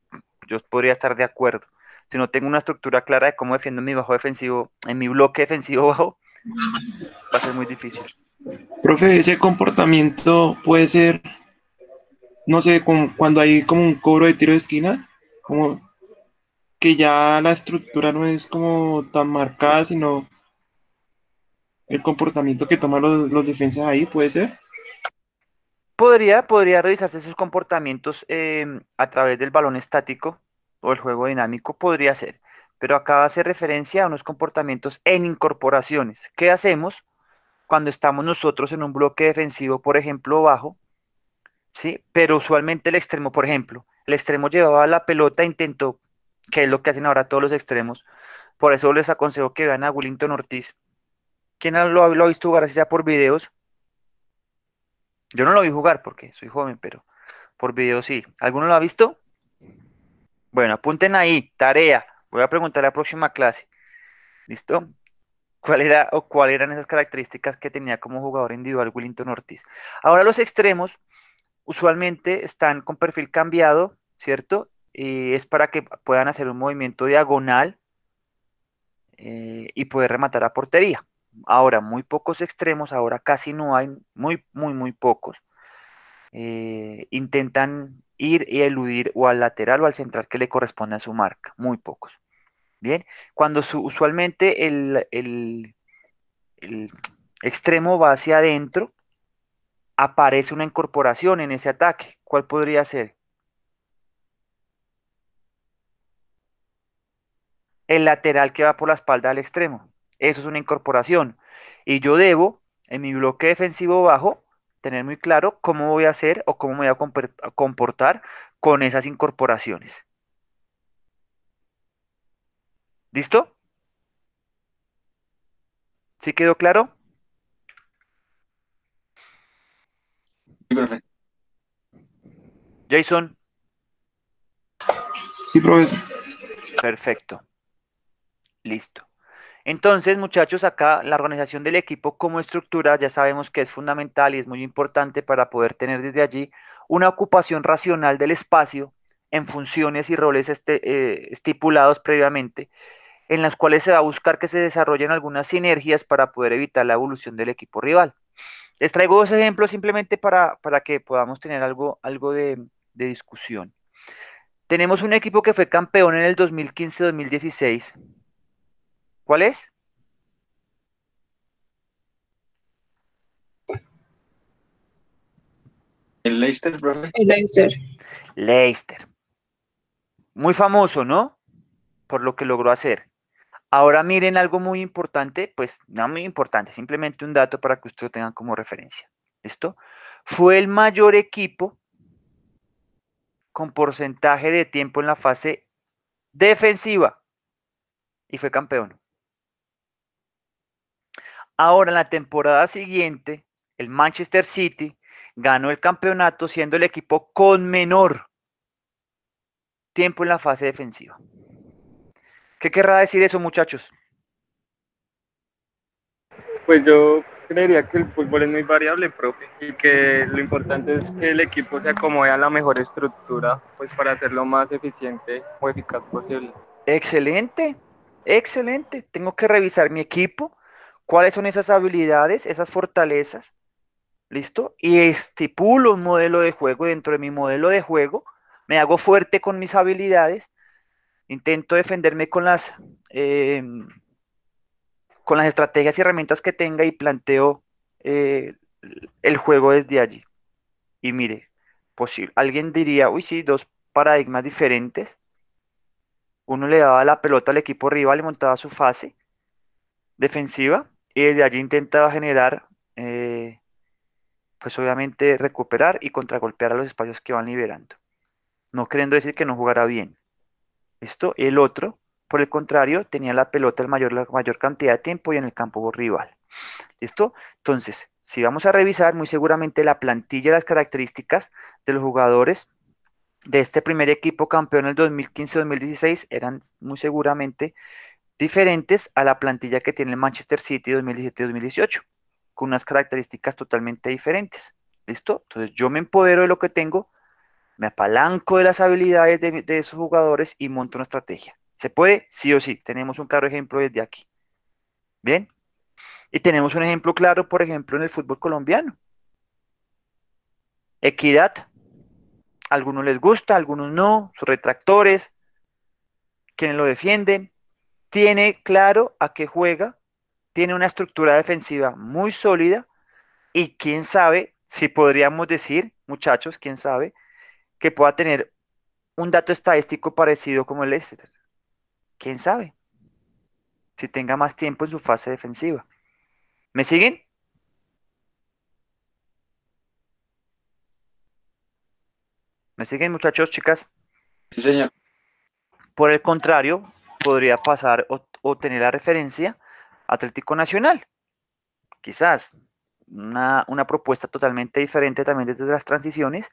Yo podría estar de acuerdo. Si no tengo una estructura clara de cómo defiendo mi bajo defensivo, en mi bloque defensivo bajo, va a ser muy difícil. Profe, ese comportamiento puede ser, no sé, como cuando hay como un cobro de tiro de esquina, como que ya la estructura no es como tan marcada, sino el comportamiento que toman los defensas ahí, puede ser. Podría revisarse sus comportamientos a través del balón estático o el juego dinámico, podría ser. Pero acá hace referencia a unos comportamientos en incorporaciones. ¿Qué hacemos cuando estamos nosotros en un bloque defensivo, por ejemplo, bajo? ¿Sí? Pero usualmente el extremo, por ejemplo, el extremo llevaba la pelota, intentó, que es lo que hacen ahora todos los extremos. Por eso les aconsejo que vean a Willington Ortiz. ¿Quién lo ha visto jugar así sea por videos? Yo no lo vi jugar porque soy joven, pero por videos sí. ¿Alguno lo ha visto? Bueno, apunten ahí, tarea. Voy a preguntar la próxima clase. ¿Listo? ¿Cuál era o cuáles eran esas características que tenía como jugador individual Willington Ortiz? Ahora los extremos usualmente están con perfil cambiado, ¿cierto? Y es para que puedan hacer un movimiento diagonal y poder rematar a portería. Ahora, muy pocos extremos, ahora casi no hay, muy pocos. Intentan ir y eludir o al lateral o al central que le corresponde a su marca, muy pocos. Bien, cuando usualmente el extremo va hacia adentro, aparece una incorporación en ese ataque. ¿Cuál podría ser? El lateral que va por la espalda del extremo. Eso es una incorporación. Y yo debo, en mi bloque defensivo bajo, tener muy claro cómo voy a hacer o cómo me voy a comportar con esas incorporaciones. ¿Listo? ¿Sí quedó claro? Sí, profe. Jason, Sí, profe. perfecto. Listo. Entonces, muchachos, acá la organización del equipo como estructura ya sabemos que es fundamental y es muy importante para poder tener desde allí una ocupación racional del espacio en funciones y roles estipulados previamente en las cuales se va a buscar que se desarrollen algunas sinergias para poder evitar la evolución del equipo rival. Les traigo dos ejemplos simplemente para que podamos tener algo de discusión. Tenemos un equipo que fue campeón en el 2015-2016. ¿Cuál es? El Leicester, profe. El Leicester. Leicester. Muy famoso, ¿no? Por lo que logró hacer. Ahora miren algo muy importante, pues no muy importante, simplemente un dato para que ustedes lo tengan como referencia. ¿Listo? Fue el mayor equipo con porcentaje de tiempo en la fase defensiva y fue campeón. Ahora, en la temporada siguiente, el Manchester City ganó el campeonato siendo el equipo con menor tiempo en la fase defensiva. ¿Qué querrá decir eso, muchachos? Pues yo creería que el fútbol es muy variable, profe, y que lo importante es que el equipo se acomode a la mejor estructura, pues para hacerlo más eficiente o eficaz posible. Excelente, excelente. Tengo que revisar mi equipo, cuáles son esas habilidades, esas fortalezas, ¿listo? Y estipulo un modelo de juego. Dentro de mi modelo de juego, me hago fuerte con mis habilidades, intento defenderme eh, con las estrategias y herramientas que tenga y planteo eh, el juego desde allí. Y mire, alguien diría, uy, sí, dos paradigmas diferentes. Uno le daba la pelota al equipo rival y montaba su fase defensiva y desde allí intentaba generar, pues obviamente recuperar y contragolpear a los espacios que van liberando. No queriendo decir que no jugara bien. Esto, el otro, por el contrario, tenía la pelota la mayor cantidad de tiempo y en el campo rival. ¿Listo? Entonces, si vamos a revisar, muy seguramente la plantilla y las características de los jugadores de este primer equipo campeón en el 2015-2016 eran muy seguramente diferentes a la plantilla que tiene el Manchester City 2017-2018, con unas características totalmente diferentes. ¿Listo? Entonces yo me empodero de lo que tengo, me apalanco de las habilidades de esos jugadores y monto una estrategia. ¿Se puede? Sí o sí. Tenemos un claro ejemplo desde aquí. Bien. Y tenemos un ejemplo claro, por ejemplo, en el fútbol colombiano. Equidad. A algunos les gusta, a algunos no, sus retractores, quienes lo defienden. Tiene claro a qué juega, tiene una estructura defensiva muy sólida y quién sabe si podríamos decir, muchachos, quién sabe, que pueda tener un dato estadístico parecido como el Leicester. ¿Quién sabe? Si tenga más tiempo en su fase defensiva. ¿Me siguen? ¿Me siguen, muchachos, chicas? Sí, señor. Por el contrario, podría pasar o tener la referencia Atlético Nacional. Quizás una propuesta totalmente diferente también desde las transiciones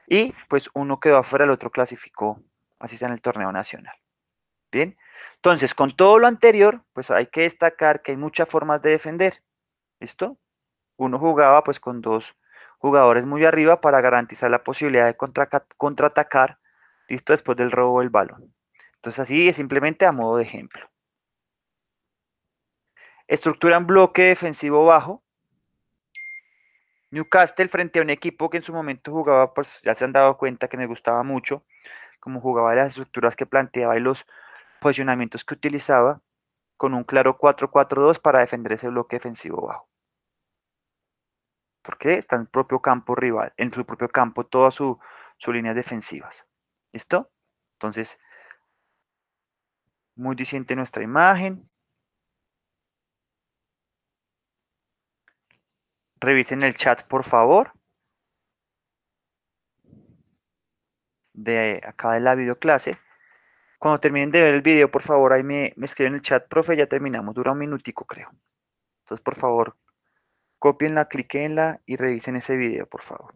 y pues uno quedó afuera, el otro clasificó, así sea en el torneo nacional. Bien, entonces con todo lo anterior, pues hay que destacar que hay muchas formas de defender. ¿Listo? Uno jugaba pues con dos jugadores muy arriba para garantizar la posibilidad de contraatacar, listo, después del robo del balón. Entonces así es simplemente a modo de ejemplo. Estructura en bloque defensivo bajo. Newcastle frente a un equipo que en su momento jugaba, pues ya se han dado cuenta que me gustaba mucho, como jugaba, las estructuras que planteaba y los posicionamientos que utilizaba, con un claro 4-4-2 para defender ese bloque defensivo bajo. Porque está en el propio campo rival, en su propio campo, todas sus líneas defensivas. ¿Listo? Entonces, muy diciente nuestra imagen. Revisen el chat, por favor. De acá de la videoclase. Cuando terminen de ver el video, por favor, ahí me escriben en el chat, profe, ya terminamos. Dura un minutico, creo. Entonces, por favor, copienla, cliquenla y revisen ese video, por favor.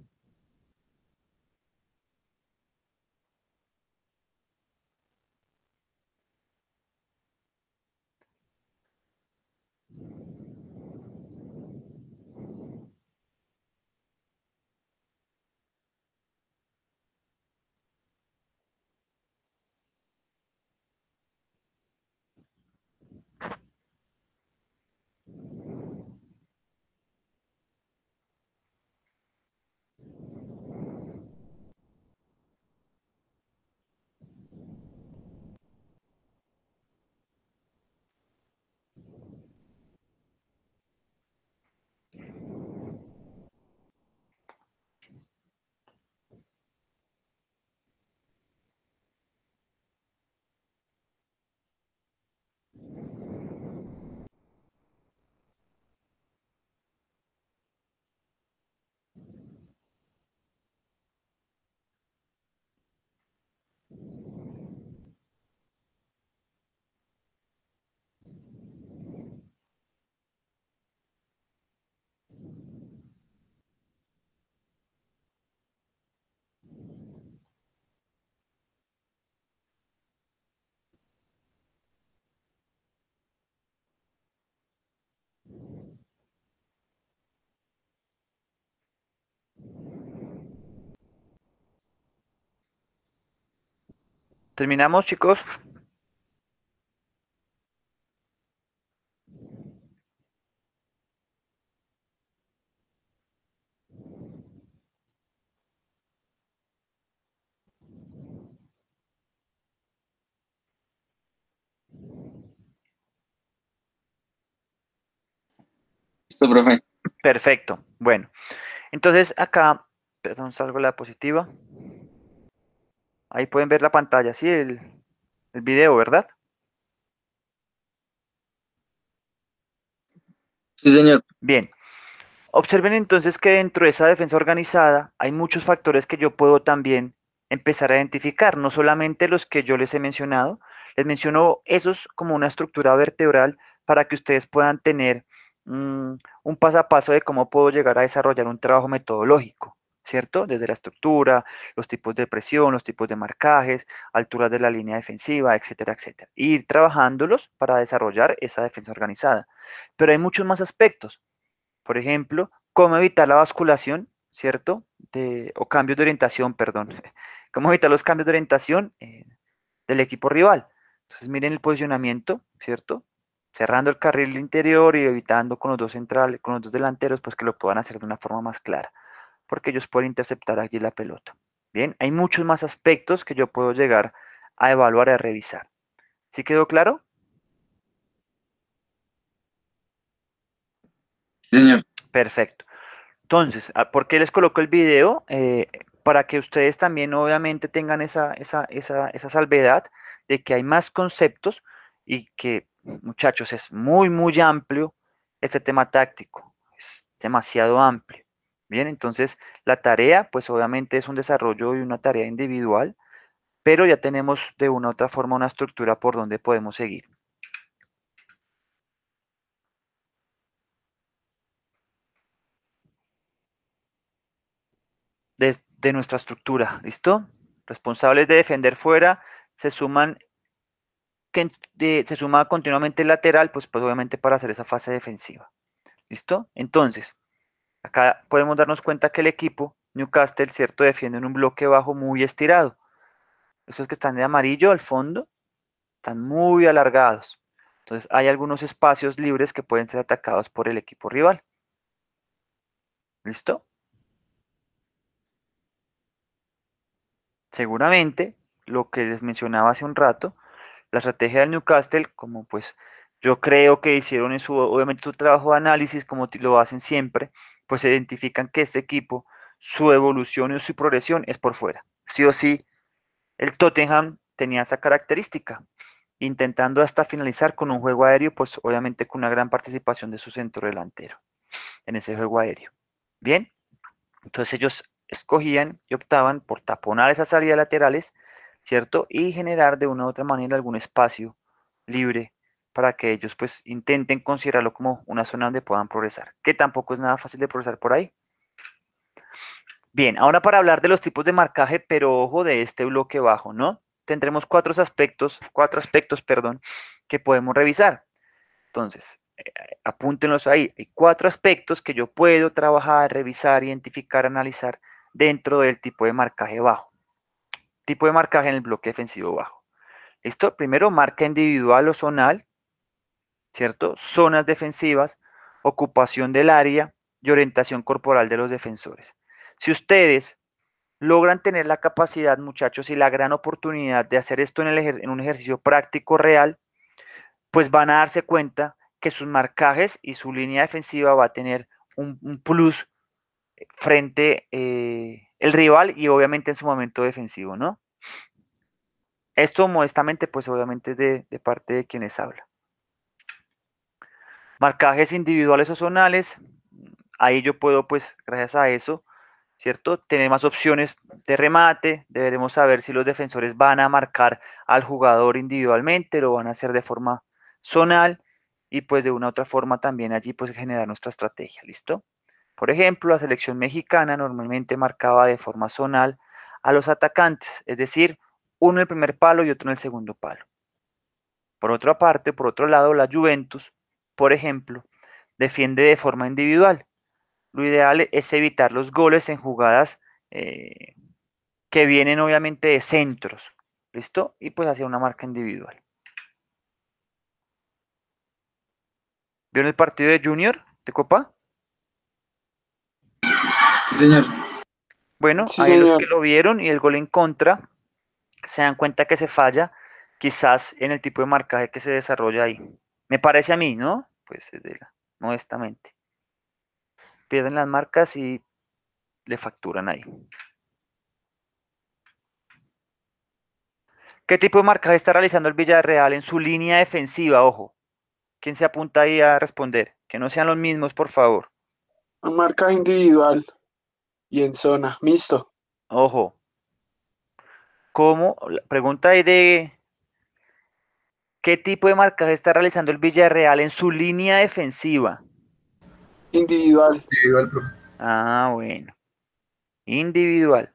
¿Terminamos, chicos? Listo, profe. Perfecto. Bueno, entonces acá, perdón, salgo la diapositiva. Ahí pueden ver la pantalla, sí, el video, ¿verdad? Sí, señor. Bien. Observen entonces que dentro de esa defensa organizada hay muchos factores que yo puedo también empezar a identificar, no solamente los que yo les he mencionado, les menciono esos como una estructura vertebral para que ustedes puedan tener un paso a paso de cómo puedo llegar a desarrollar un trabajo metodológico, ¿cierto? Desde la estructura, los tipos de presión, los tipos de marcajes, alturas de la línea defensiva, etcétera, etcétera. Y ir trabajándolos para desarrollar esa defensa organizada. Pero hay muchos más aspectos. Por ejemplo, cómo evitar la basculación, ¿cierto? O cambios de orientación, perdón. Cómo evitar los cambios de orientación del equipo rival. Entonces, miren el posicionamiento, ¿cierto? Cerrando el carril interior y evitando con los dos centrales, con los dos delanteros, pues que lo puedan hacer de una forma más clara, porque ellos pueden interceptar aquí la pelota. Bien, hay muchos más aspectos que yo puedo llegar a evaluar y a revisar. ¿Sí quedó claro? Sí, señor. Perfecto. Entonces, ¿por qué les coloco el video? Para que ustedes también obviamente tengan esa salvedad de que hay más conceptos y que, muchachos, es muy, muy amplio este tema táctico. Es demasiado amplio. Bien, entonces la tarea, pues obviamente es un desarrollo y una tarea individual, pero ya tenemos de una u otra forma una estructura por donde podemos seguir. De nuestra estructura, ¿listo? Responsables de defender fuera, se suman se suma continuamente el lateral, pues obviamente para hacer esa fase defensiva. ¿Listo? Entonces, acá podemos darnos cuenta que el equipo Newcastle, ¿cierto? Defiende en un bloque bajo muy estirado. Esos que están de amarillo al fondo están muy alargados. Entonces, hay algunos espacios libres que pueden ser atacados por el equipo rival. ¿Listo? Seguramente, lo que les mencionaba hace un rato, la estrategia del Newcastle, como pues yo creo que hicieron en obviamente su trabajo de análisis, como lo hacen siempre, pues identifican que este equipo, su evolución y su progresión es por fuera. Sí o sí, el Tottenham tenía esa característica, intentando hasta finalizar con un juego aéreo, pues obviamente con una gran participación de su centro delantero en ese juego aéreo. Bien, entonces ellos escogían y optaban por taponar esas salidas laterales, ¿cierto? Y generar de una u otra manera algún espacio libre para que ellos pues intenten considerarlo como una zona donde puedan progresar, que tampoco es nada fácil de progresar por ahí. Bien, ahora para hablar de los tipos de marcaje, pero ojo de este bloque bajo, ¿no? Tendremos cuatro aspectos, perdón, que podemos revisar. Entonces, apúntenlos ahí. Hay cuatro aspectos que yo puedo trabajar, revisar, identificar, analizar dentro del tipo de marcaje bajo. Tipo de marcaje en el bloque defensivo bajo. ¿Listo? Primero, marca individual o zonal, ¿cierto? Zonas defensivas, ocupación del área y orientación corporal de los defensores. Si ustedes logran tener la capacidad, muchachos, y la gran oportunidad de hacer esto en un ejercicio práctico real, pues van a darse cuenta que sus marcajes y su línea defensiva va a tener un plus frente el rival y obviamente en su momento defensivo, ¿no? Esto modestamente, pues obviamente es de parte de quienes habla. Marcajes individuales o zonales, ahí yo puedo, pues, gracias a eso, ¿cierto? Tener más opciones de remate, deberemos saber si los defensores van a marcar al jugador individualmente, lo van a hacer de forma zonal y pues de una u otra forma también allí pues generar nuestra estrategia, ¿listo? Por ejemplo, la selección mexicana normalmente marcaba de forma zonal a los atacantes, es decir, uno en el primer palo y otro en el segundo palo. Por otra parte, por otro lado, la Juventus, por ejemplo, defiende de forma individual. Lo ideal es evitar los goles en jugadas que vienen obviamente de centros. ¿Listo? Y pues hacia una marca individual. ¿Vieron el partido de Junior de Copa? Sí, señor. Bueno, Sí, ahí los que señor. lo vieron y el gol en contra se dan cuenta que se falla quizás en el tipo de marcaje que se desarrolla ahí. Me parece a mí, ¿no? Pues modestamente. Pierden las marcas y le facturan ahí. ¿Qué tipo de marcaje está realizando el Villarreal en su línea defensiva? Ojo, ¿quién se apunta ahí a responder? Que no sean los mismos, por favor. Marca individual y en zona. Mixto. Ojo, ¿cómo? La pregunta ahí de ¿qué tipo de marcaje está realizando el Villarreal en su línea defensiva? Individual. Individual, profe. Ah, bueno, individual.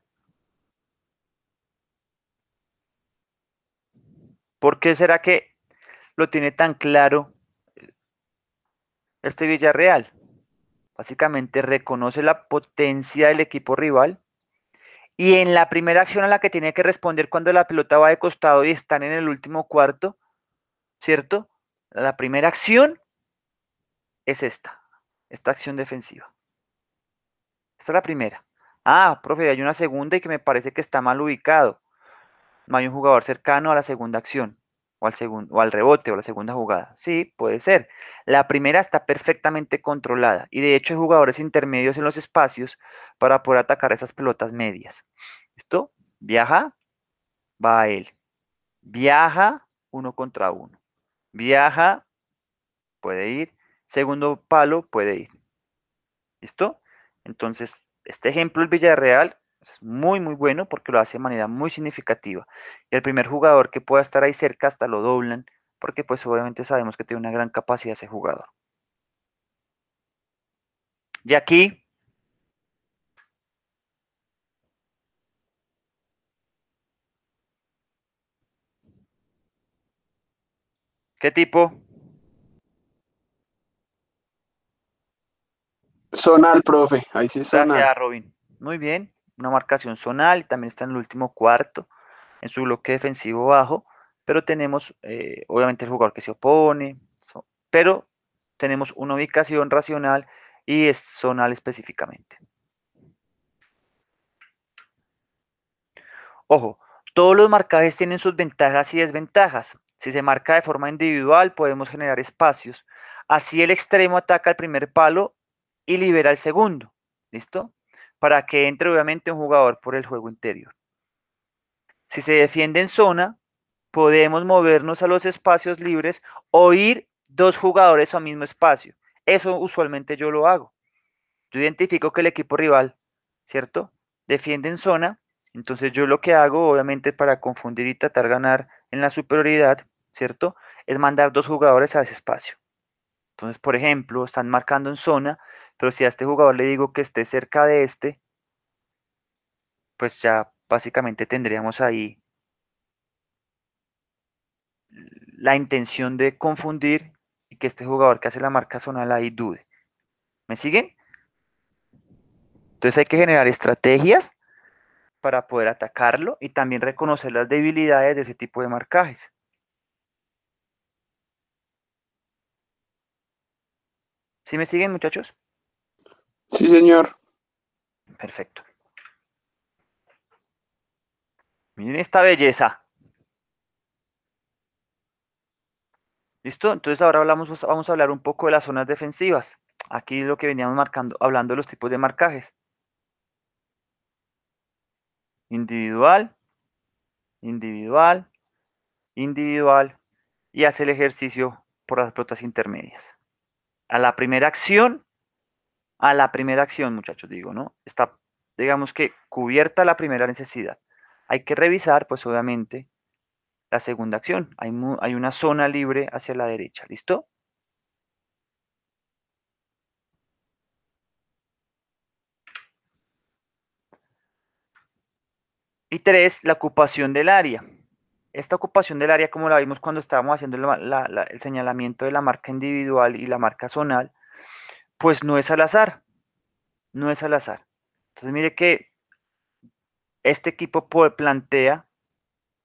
¿Por qué será que lo tiene tan claro este Villarreal? Básicamente reconoce la potencia del equipo rival y en la primera acción a la que tiene que responder cuando la pelota va de costado y están en el último cuarto, ¿cierto? La primera acción es esta acción defensiva. Esta es la primera. Ah, profe, hay una segunda y que me parece que está mal ubicado. No hay un jugador cercano a la segunda acción, o al segundo, o al rebote, o a la segunda jugada. Sí, puede ser. La primera está perfectamente controlada, y de hecho hay jugadores intermedios en los espacios para poder atacar esas pelotas medias. ¿Listo? Viaja, va a él. Viaja, uno contra uno. Viaja, puede ir. Segundo palo, puede ir. ¿Listo? Entonces, este ejemplo, el Villarreal, es muy, muy bueno porque lo hace de manera muy significativa. Y el primer jugador que pueda estar ahí cerca hasta lo doblan, porque pues obviamente sabemos que tiene una gran capacidad ese jugador. Y aquí, ¿qué tipo? Zonal, profe. Ahí sí zonal. Gracias, Robin. Muy bien, una marcación zonal, y también está en el último cuarto, en su bloque defensivo bajo, pero tenemos obviamente el jugador que se opone, pero tenemos una ubicación racional y es zonal específicamente. Ojo, todos los marcajes tienen sus ventajas y desventajas. Si se marca de forma individual, podemos generar espacios. Así el extremo ataca el primer palo y libera el segundo. ¿Listo? Para que entre obviamente un jugador por el juego interior. Si se defiende en zona, podemos movernos a los espacios libres o ir dos jugadores al mismo espacio. Eso usualmente yo lo hago. Yo identifico que el equipo rival, ¿cierto? Defiende en zona, entonces yo lo que hago, obviamente para confundir y tratar de ganar en la superioridad, ¿cierto? Es mandar dos jugadores a ese espacio. Entonces, por ejemplo, están marcando en zona, pero si a este jugador le digo que esté cerca de este, pues ya básicamente tendríamos ahí la intención de confundir y que este jugador que hace la marca zonal ahí dude. ¿Me siguen? Entonces hay que generar estrategias para poder atacarlo y también reconocer las debilidades de ese tipo de marcajes. ¿Sí me siguen, muchachos? Sí, señor. Perfecto. Miren esta belleza. ¿Listo? Entonces ahora vamos a hablar un poco de las zonas defensivas. Aquí lo que veníamos marcando, hablando de los tipos de marcajes. Individual, individual, individual y hace el ejercicio por las pelotas intermedias. A la primera acción, muchachos, digo, ¿no? Está, digamos que cubierta la primera necesidad. Hay que revisar, pues obviamente, la segunda acción. Hay una zona libre hacia la derecha, ¿listo? Y tres, la ocupación del área. Esta ocupación del área, como la vimos cuando estábamos haciendo el señalamiento de la marca individual y la marca zonal, pues no es al azar, no es al azar. Entonces mire que este equipo plantea,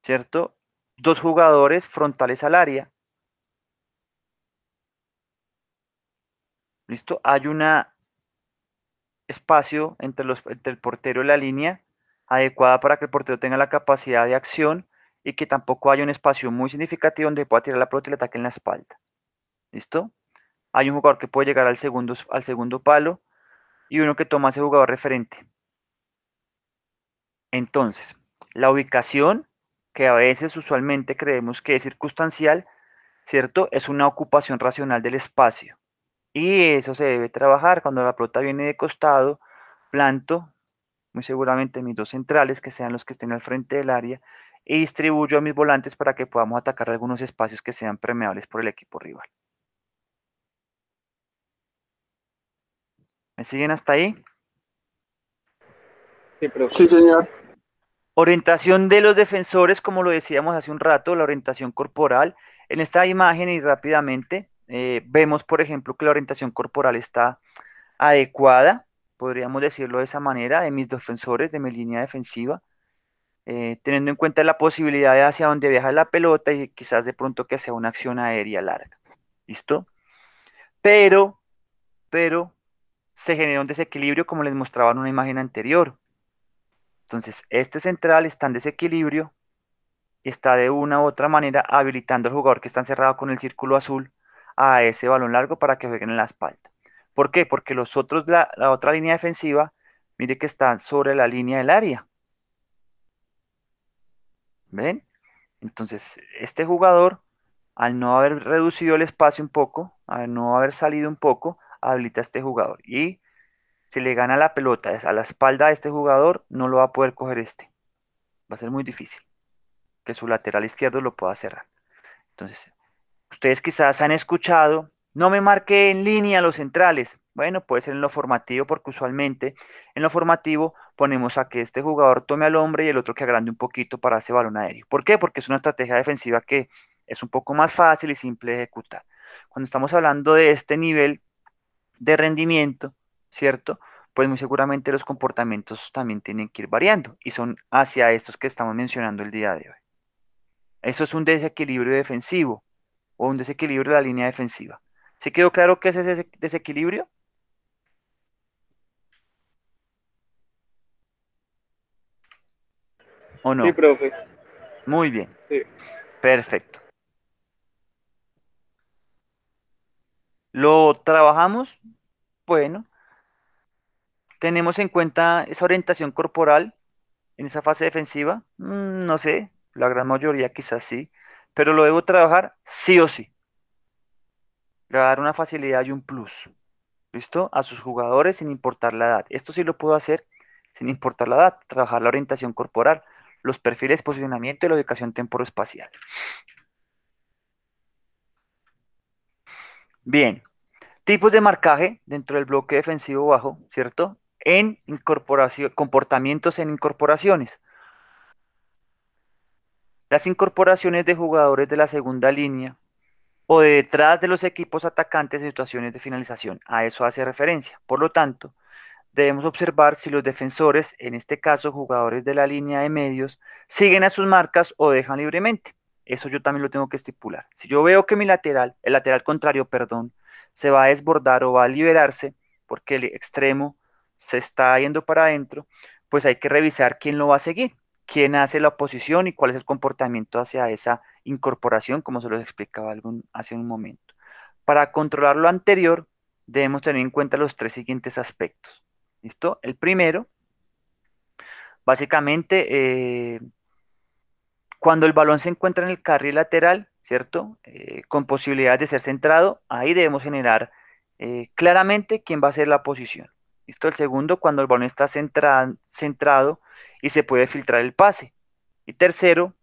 ¿cierto? Dos jugadores frontales al área. ¿Listo? Hay un espacio entre el portero y la línea adecuada para que el portero tenga la capacidad de acción y que tampoco haya un espacio muy significativo donde pueda tirar la pelota y le ataque en la espalda. ¿Listo? Hay un jugador que puede llegar al segundo palo y uno que toma a ese jugador referente. Entonces, la ubicación, que a veces usualmente creemos que es circunstancial, ¿cierto? Es una ocupación racional del espacio. Y eso se debe trabajar cuando la pelota viene de costado, planto, muy seguramente mis dos centrales, que sean los que estén al frente del área, y distribuyo a mis volantes para que podamos atacar algunos espacios que sean permeables por el equipo rival. ¿Me siguen hasta ahí? Sí, profe. Sí, señor. Orientación de los defensores, como lo decíamos hace un rato, la orientación corporal. En esta imagen y rápidamente vemos, por ejemplo, que la orientación corporal está adecuada, podríamos decirlo de esa manera, de mis defensores, de mi línea defensiva, teniendo en cuenta la posibilidad de hacia dónde viaja la pelota y quizás de pronto que sea una acción aérea larga. ¿Listo? Pero, pero se genera un desequilibrio como les mostraba en una imagen anterior. Entonces, este central está en desequilibrio y está de una u otra manera habilitando al jugador que está encerrado con el círculo azul a ese balón largo para que jueguen en la espalda. ¿Por qué? Porque los otros, la otra línea defensiva, mire que están sobre la línea del área. ¿Ven? Entonces, este jugador, al no haber reducido el espacio un poco, al no haber salido un poco, habilita a este jugador. Y si le gana la pelota a la espalda de este jugador, no lo va a poder coger este. Va a ser muy difícil que su lateral izquierdo lo pueda cerrar. Entonces, ustedes quizás han escuchado, no me marque en línea los centrales. Bueno, puede ser en lo formativo, porque usualmente en lo formativo ponemos a que este jugador tome al hombre y el otro que agrande un poquito para ese balón aéreo. ¿Por qué? Porque es una estrategia defensiva que es un poco más fácil y simple de ejecutar. Cuando estamos hablando de este nivel de rendimiento, ¿cierto? Pues muy seguramente los comportamientos también tienen que ir variando y son hacia estos que estamos mencionando el día de hoy. Eso es un desequilibrio defensivo o un desequilibrio de la línea defensiva. ¿Sí quedó claro qué es ese desequilibrio o Sí, no? profe. Muy bien, Sí. perfecto. ¿Lo trabajamos? Bueno, tenemos en cuenta esa orientación corporal en esa fase defensiva. No sé, la gran mayoría quizás sí, pero lo debo trabajar sí o sí. Le va a dar una facilidad y un plus, ¿listo? A sus jugadores sin importar la edad. Esto sí lo puedo hacer sin importar la edad, trabajar la orientación corporal, los perfiles de posicionamiento y la ubicación temporoespacial. Bien, tipos de marcaje dentro del bloque defensivo bajo, ¿cierto? En incorporación, comportamientos en incorporaciones. Las incorporaciones de jugadores de la segunda línea o de detrás de los equipos atacantes en situaciones de finalización. A eso hace referencia. Por lo tanto, debemos observar si los defensores, en este caso jugadores de la línea de medios, siguen a sus marcas o dejan libremente. Eso yo también lo tengo que estipular. Si yo veo que mi lateral, el lateral contrario, perdón, se va a desbordar o va a liberarse porque el extremo se está yendo para adentro, pues hay que revisar quién lo va a seguir, quién hace la oposición y cuál es el comportamiento hacia esa incorporación, como se los explicaba hace un momento. Para controlar lo anterior, debemos tener en cuenta los tres siguientes aspectos. ¿Listo? El primero, básicamente, cuando el balón se encuentra en el carril lateral, ¿cierto? Con posibilidades de ser centrado, ahí debemos generar claramente quién va a ser la posición. ¿Listo? El segundo, cuando el balón está centrado y se puede filtrar el pase. Y tercero,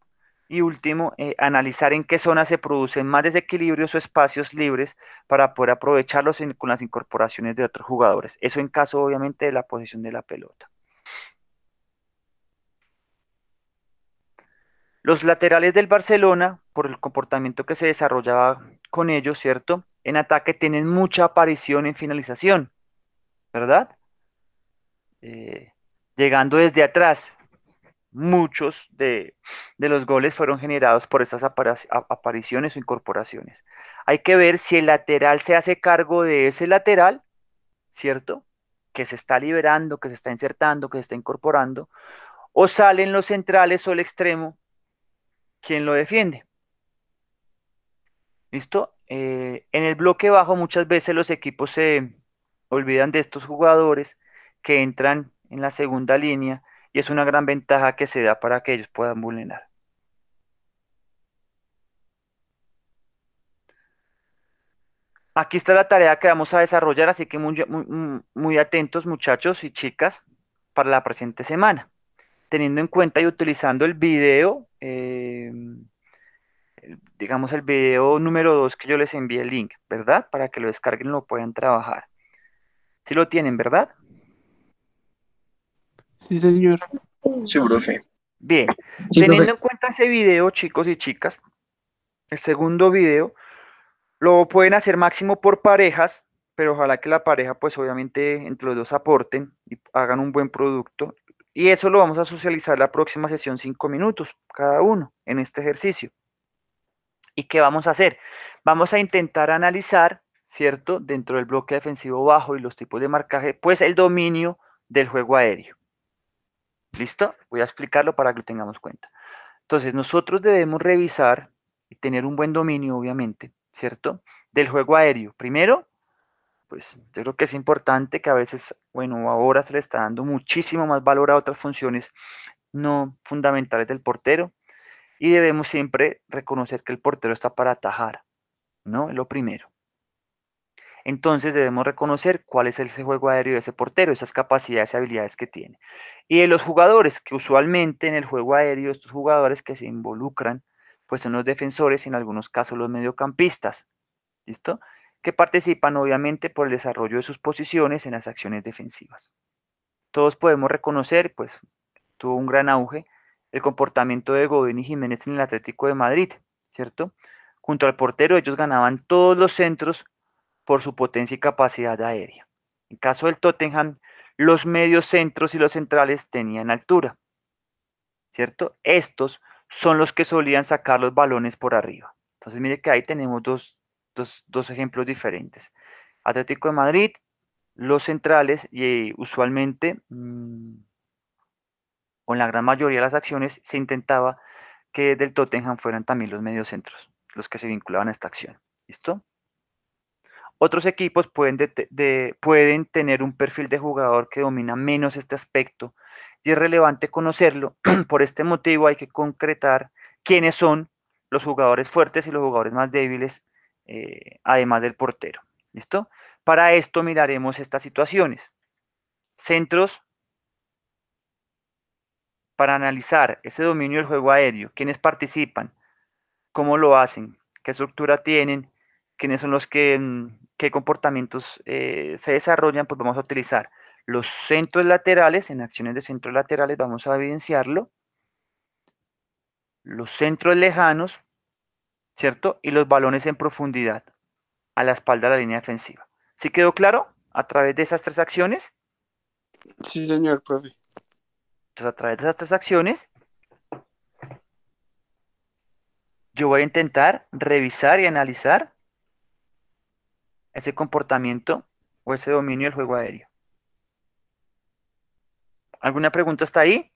y último, analizar en qué zonas se producen más desequilibrios o espacios libres para poder aprovecharlos con las incorporaciones de otros jugadores. Eso en caso, obviamente, de la posición de la pelota. Los laterales del Barcelona, por el comportamiento que se desarrollaba con ellos, ¿cierto? En ataque tienen mucha aparición en finalización, ¿verdad? Eh, Llegando desde atrás. muchos de los goles fueron generados por estas apariciones o incorporaciones. Hay que ver si el lateral se hace cargo de ese lateral, ¿cierto? Que se está liberando, que se está insertando, que se está incorporando, o salen los centrales o el extremo, quien lo defiende. ¿Listo? En el bloque bajo muchas veces los equipos se olvidan de estos jugadores que entran en la segunda línea y es una gran ventaja que se da para que ellos puedan vulnerar. Aquí está la tarea que vamos a desarrollar, así que muy atentos muchachos y chicas para la presente semana, teniendo en cuenta y utilizando el video, digamos el video número 2 que yo les envié el link, ¿verdad? Para que lo descarguen y lo puedan trabajar. Si lo tienen, ¿verdad? Sí, señor. Sí, profe. Bien, Sí, profe. teniendo en cuenta ese video, chicos y chicas, el segundo video lo pueden hacer máximo por parejas, pero ojalá que la pareja, pues obviamente entre los dos aporten y hagan un buen producto. Y eso lo vamos a socializar la próxima sesión, 5 minutos cada uno en este ejercicio. ¿Y qué vamos a hacer? Vamos a intentar analizar, ¿cierto? Dentro del bloque defensivo bajo y los tipos de marcaje, pues el dominio del juego aéreo. ¿Listo? Voy a explicarlo para que lo tengamos cuenta. Entonces, nosotros debemos revisar y tener un buen dominio, obviamente, ¿cierto? Del juego aéreo. Primero, pues yo creo que es importante que a veces, bueno, ahora se le está dando muchísimo más valor a otras funciones no fundamentales del portero y debemos siempre reconocer que el portero está para atajar, ¿no? Es lo primero. Entonces debemos reconocer cuál es ese juego aéreo de ese portero, esas capacidades y habilidades que tiene. Y de los jugadores que usualmente en el juego aéreo, estos jugadores que se involucran, pues son los defensores y en algunos casos los mediocampistas, ¿listo? Que participan obviamente por el desarrollo de sus posiciones en las acciones defensivas. Todos podemos reconocer, pues tuvo un gran auge el comportamiento de Godín y Jiménez en el Atlético de Madrid, ¿cierto? Junto al portero ellos ganaban todos los centros por su potencia y capacidad aérea. En caso del Tottenham, los medios centros y los centrales tenían altura, ¿cierto? Estos son los que solían sacar los balones por arriba. Entonces, mire que ahí tenemos dos ejemplos diferentes. Atlético de Madrid, los centrales y usualmente, o en la gran mayoría de las acciones, se intentaba que del Tottenham fueran también los mediocentros, los que se vinculaban a esta acción. ¿Listo? Otros equipos pueden tener un perfil de jugador que domina menos este aspecto y es relevante conocerlo. Por este motivo hay que concretar quiénes son los jugadores fuertes y los jugadores más débiles, además del portero. ¿Listo? Para esto miraremos estas situaciones. Centros para analizar ese dominio del juego aéreo, quiénes participan, cómo lo hacen, qué estructura tienen, quiénes son los que, qué comportamientos se desarrollan, pues vamos a utilizar los centros laterales, en acciones de centros laterales vamos a evidenciarlo, los centros lejanos, ¿cierto? Y los balones en profundidad, a la espalda de la línea defensiva. ¿Sí quedó claro? A través de esas tres acciones, Sí, señor, profe. entonces a través de esas tres acciones, yo voy a intentar revisar y analizar ese comportamiento o ese dominio del juego aéreo. ¿Alguna pregunta hasta ahí?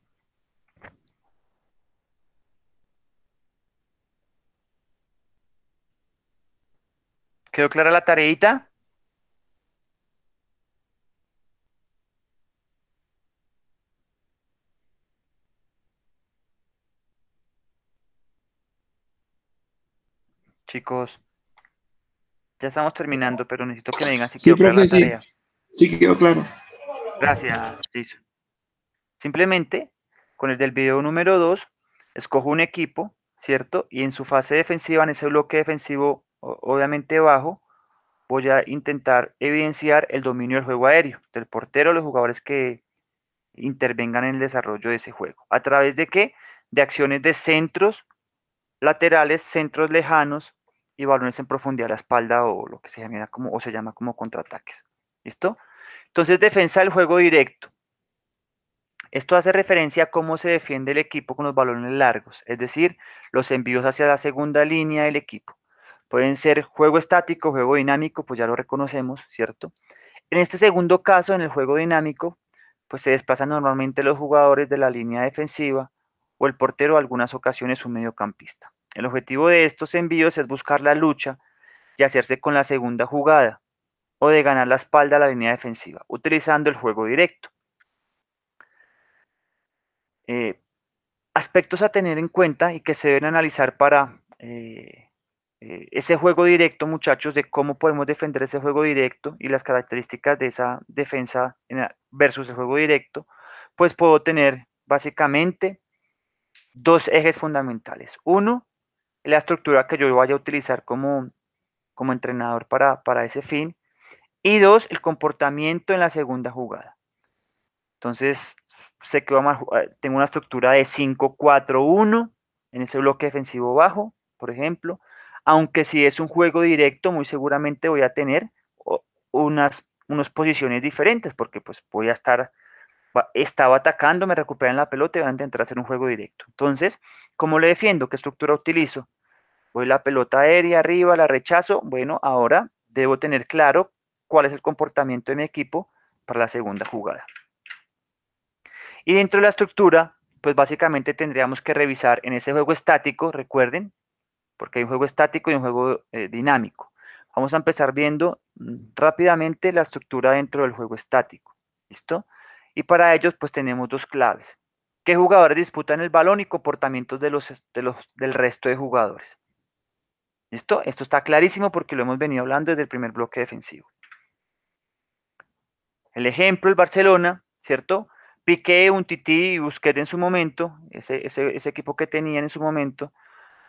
¿Quedó clara la tareita? Chicos, ya estamos terminando, pero necesito que me digan si Sí, quedó clara la profe, sí. tarea. Sí que quedó claro. Gracias, Jason. Simplemente, con el del video número 2, escojo un equipo, ¿cierto? Y en su fase defensiva, en ese bloque defensivo, obviamente bajo, voy a intentar evidenciar el dominio del juego aéreo, del portero, los jugadores que intervengan en el desarrollo de ese juego. ¿A través de qué? De acciones de centros laterales, centros lejanos y balones en profundidad a la espalda o lo que se llama como, o se llama como contraataques. ¿Listo? Entonces, defensa del juego directo. Esto hace referencia a cómo se defiende el equipo con los balones largos, es decir, los envíos hacia la segunda línea del equipo. Pueden ser juego estático, juego dinámico, pues ya lo reconocemos, ¿cierto? En este segundo caso, en el juego dinámico, pues se desplazan normalmente los jugadores de la línea defensiva o el portero, en algunas ocasiones un mediocampista. El objetivo de estos envíos es buscar la lucha y hacerse con la segunda jugada o de ganar la espalda a la línea defensiva, utilizando el juego directo. Eh, Aspectos a tener en cuenta y que se deben analizar para ese juego directo, muchachos, de cómo podemos defender ese juego directo y las características de esa defensa versus el juego directo, pues puedo tener básicamente dos ejes fundamentales. Uno, la estructura que yo vaya a utilizar como entrenador para ese fin. Y dos, el comportamiento en la segunda jugada. Entonces, sé que tengo una estructura de 5-4-1 en ese bloque defensivo bajo, por ejemplo. Aunque si es un juego directo, muy seguramente voy a tener unas posiciones diferentes, porque pues voy a estaba atacando, me recuperan la pelota y van a intentar hacer un juego directo. Entonces, ¿cómo le defiendo? ¿Qué estructura utilizo? Voy la pelota aérea arriba, la rechazo. Bueno, ahora debo tener claro cuál es el comportamiento de mi equipo para la segunda jugada. Y dentro de la estructura, pues básicamente tendríamos que revisar en ese juego estático, recuerden, porque hay un juego estático y un juego dinámico. Vamos a empezar viendo rápidamente la estructura dentro del juego estático. ¿Listo? Y para ellos, pues tenemos dos claves. ¿Qué jugadores disputan el balón y comportamientos del resto de jugadores? ¿Listo? Esto está clarísimo porque lo hemos venido hablando desde el primer bloque defensivo. El ejemplo, el Barcelona, ¿cierto? Piqué, Umtiti y Busquets en su momento, ese equipo que tenían en su momento,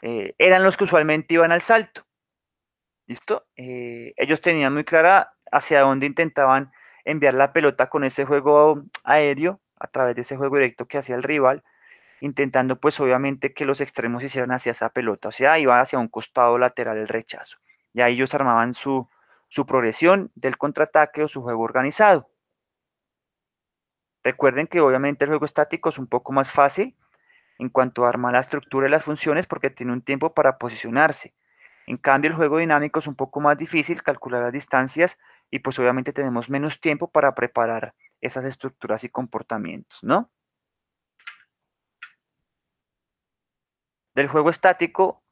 eran los que usualmente iban al salto. ¿Listo? Ellos tenían muy clara hacia dónde intentaban enviar la pelota con ese juego aéreo, a través de ese juego directo que hacía el rival, intentando pues obviamente que los extremos hicieran hacia esa pelota, o sea, iba hacia un costado lateral el rechazo. Y ahí ellos armaban su progresión del contraataque o su juego organizado. Recuerden que obviamente el juego estático es un poco más fácil en cuanto a armar la estructura y las funciones porque tiene un tiempo para posicionarse. En cambio, el juego dinámico es un poco más difícil calcular las distancias y pues obviamente tenemos menos tiempo para preparar esas estructuras y comportamientos, ¿no? Del juego estático,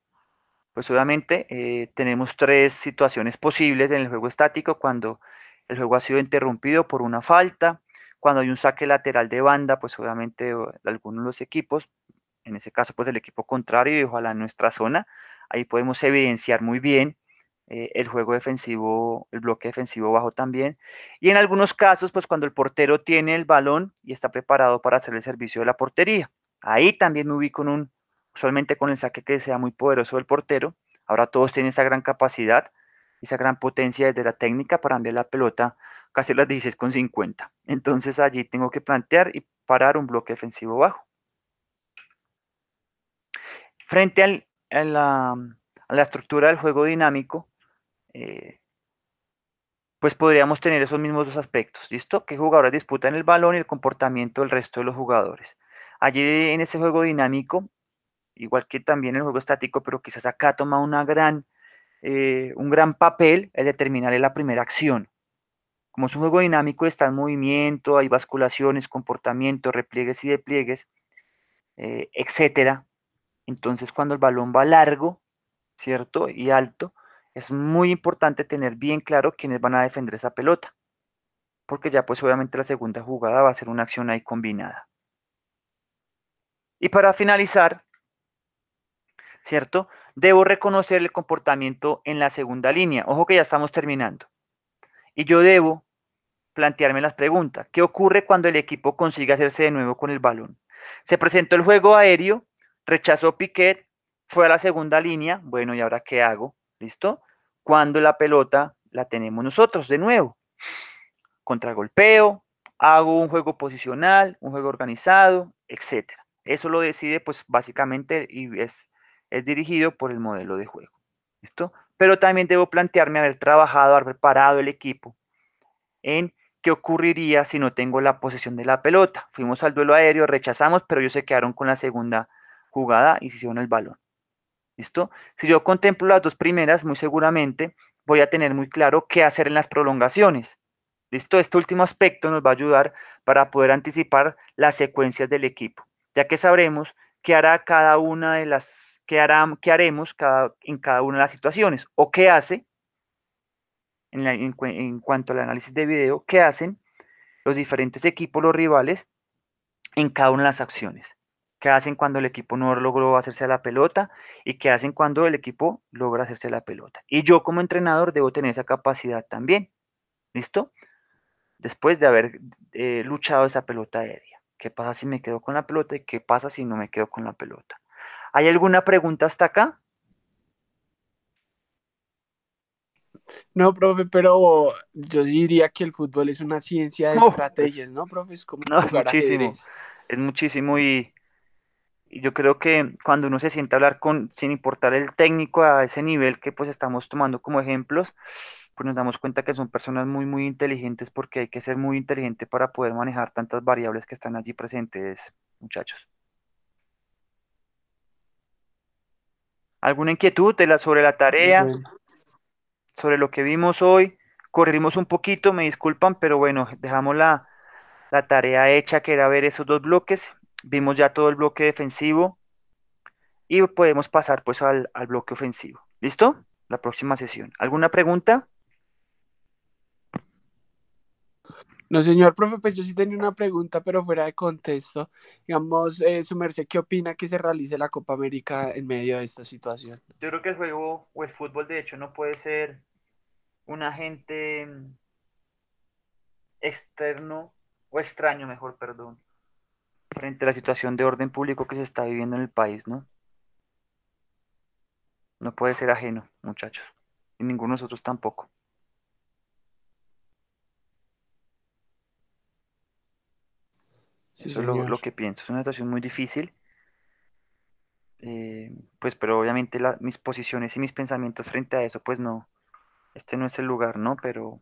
pues obviamente tenemos tres situaciones posibles en el juego estático: cuando el juego ha sido interrumpido por una falta, cuando hay un saque lateral de banda, pues obviamente de algunos de los equipos, en ese caso pues el equipo contrario y ojalá en nuestra zona, ahí podemos evidenciar muy bien el juego defensivo, el bloque defensivo bajo también, y en algunos casos pues cuando el portero tiene el balón y está preparado para hacer el servicio de la portería, ahí también me ubico usualmente con el saque que sea muy poderoso del portero. Ahora todos tienen esa gran capacidad, esa gran potencia desde la técnica para enviar la pelota casi a las 16,50. Entonces allí tengo que plantear y parar un bloque defensivo bajo. Frente a la estructura del juego dinámico, pues podríamos tener esos mismos dos aspectos, ¿listo? ¿Qué jugadores disputan el balón y el comportamiento del resto de los jugadores? Allí en ese juego dinámico, igual que también el juego estático, pero quizás acá toma un gran papel el determinar la primera acción. Como es un juego dinámico, está en movimiento, hay basculaciones, comportamiento, repliegues y despliegues, etcétera. Entonces, cuando el balón va largo, ¿cierto? Y alto, es muy importante tener bien claro quiénes van a defender esa pelota, porque ya pues obviamente la segunda jugada va a ser una acción ahí combinada. Y para finalizar, ¿cierto? Debo reconocer el comportamiento en la segunda línea. Ojo que ya estamos terminando. Y yo debo plantearme las preguntas. ¿Qué ocurre cuando el equipo consigue hacerse de nuevo con el balón? Se presentó el juego aéreo, rechazó Piquet, fue a la segunda línea. Bueno, ¿y ahora qué hago? ¿Listo? Cuando la pelota la tenemos nosotros de nuevo. Contragolpeo, hago un juego posicional, un juego organizado, etcétera. Eso lo decide, pues, básicamente, y es dirigido por el modelo de juego. ¿Listo? Pero también debo plantearme haber trabajado, haber preparado el equipo en ¿qué ocurriría si no tengo la posesión de la pelota? Fuimos al duelo aéreo, rechazamos, pero ellos se quedaron con la segunda jugada y se hicieron el balón. ¿Listo? Si yo contemplo las dos primeras, muy seguramente voy a tener muy claro qué hacer en las prolongaciones. ¿Listo? Este último aspecto nos va a ayudar para poder anticipar las secuencias del equipo, ya que sabremos qué hará cada una de las, qué haremos en cada una de las situaciones, o qué hace, en cuanto al análisis de video, qué hacen los diferentes equipos, los rivales, en cada una de las acciones. ¿Qué hacen cuando el equipo no logró hacerse a la pelota y qué hacen cuando el equipo logra hacerse a la pelota? Y yo como entrenador debo tener esa capacidad también. ¿Listo? Después de haber luchado esa pelota aérea. ¿Qué pasa si me quedo con la pelota y qué pasa si no me quedo con la pelota? ¿Hay alguna pregunta hasta acá? No, profe, pero yo diría que el fútbol es una ciencia de estrategias, ¿no, profe? Es como No, jugar ajedrez. es muchísimo y yo creo que cuando uno se siente a hablar con, sin importar el técnico a ese nivel que pues estamos tomando como ejemplos, pues nos damos cuenta que son personas muy, muy inteligentes porque hay que ser muy inteligente para poder manejar tantas variables que están allí presentes, muchachos. ¿Alguna inquietud sobre la tarea, Bueno, sobre lo que vimos hoy? Corrimos un poquito, me disculpan, pero bueno, dejamos la tarea hecha que era ver esos dos bloques. Vimos ya todo el bloque defensivo y podemos pasar pues al bloque ofensivo. ¿Listo? La próxima sesión. ¿Alguna pregunta? no, señor profe, pues yo sí tenía una pregunta, pero fuera de contexto. Digamos, su merced, ¿qué opina que se realice la Copa América en medio de esta situación? Yo creo que el juego o el fútbol de hecho no puede ser un agente externo o extraño, mejor, perdón, frente a la situación de orden público que se está viviendo en el país, ¿no? No puede ser ajeno, muchachos. Y ninguno de nosotros tampoco. Sí, Eso es señor. lo que pienso. Es una situación muy difícil, pues, pero obviamente mis posiciones y mis pensamientos frente a eso, pues no, este no es el lugar, ¿no? Pero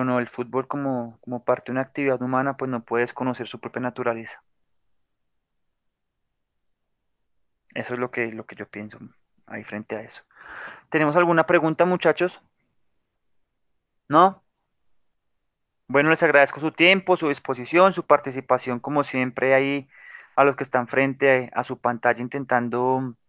no, el fútbol como parte de una actividad humana, pues no puede desconocer su propia naturaleza. Eso es lo que yo pienso ahí frente a eso. ¿Tenemos alguna pregunta, muchachos? ¿No? Bueno, les agradezco su tiempo, su disposición, su participación, como siempre, ahí a los que están frente a su pantalla intentando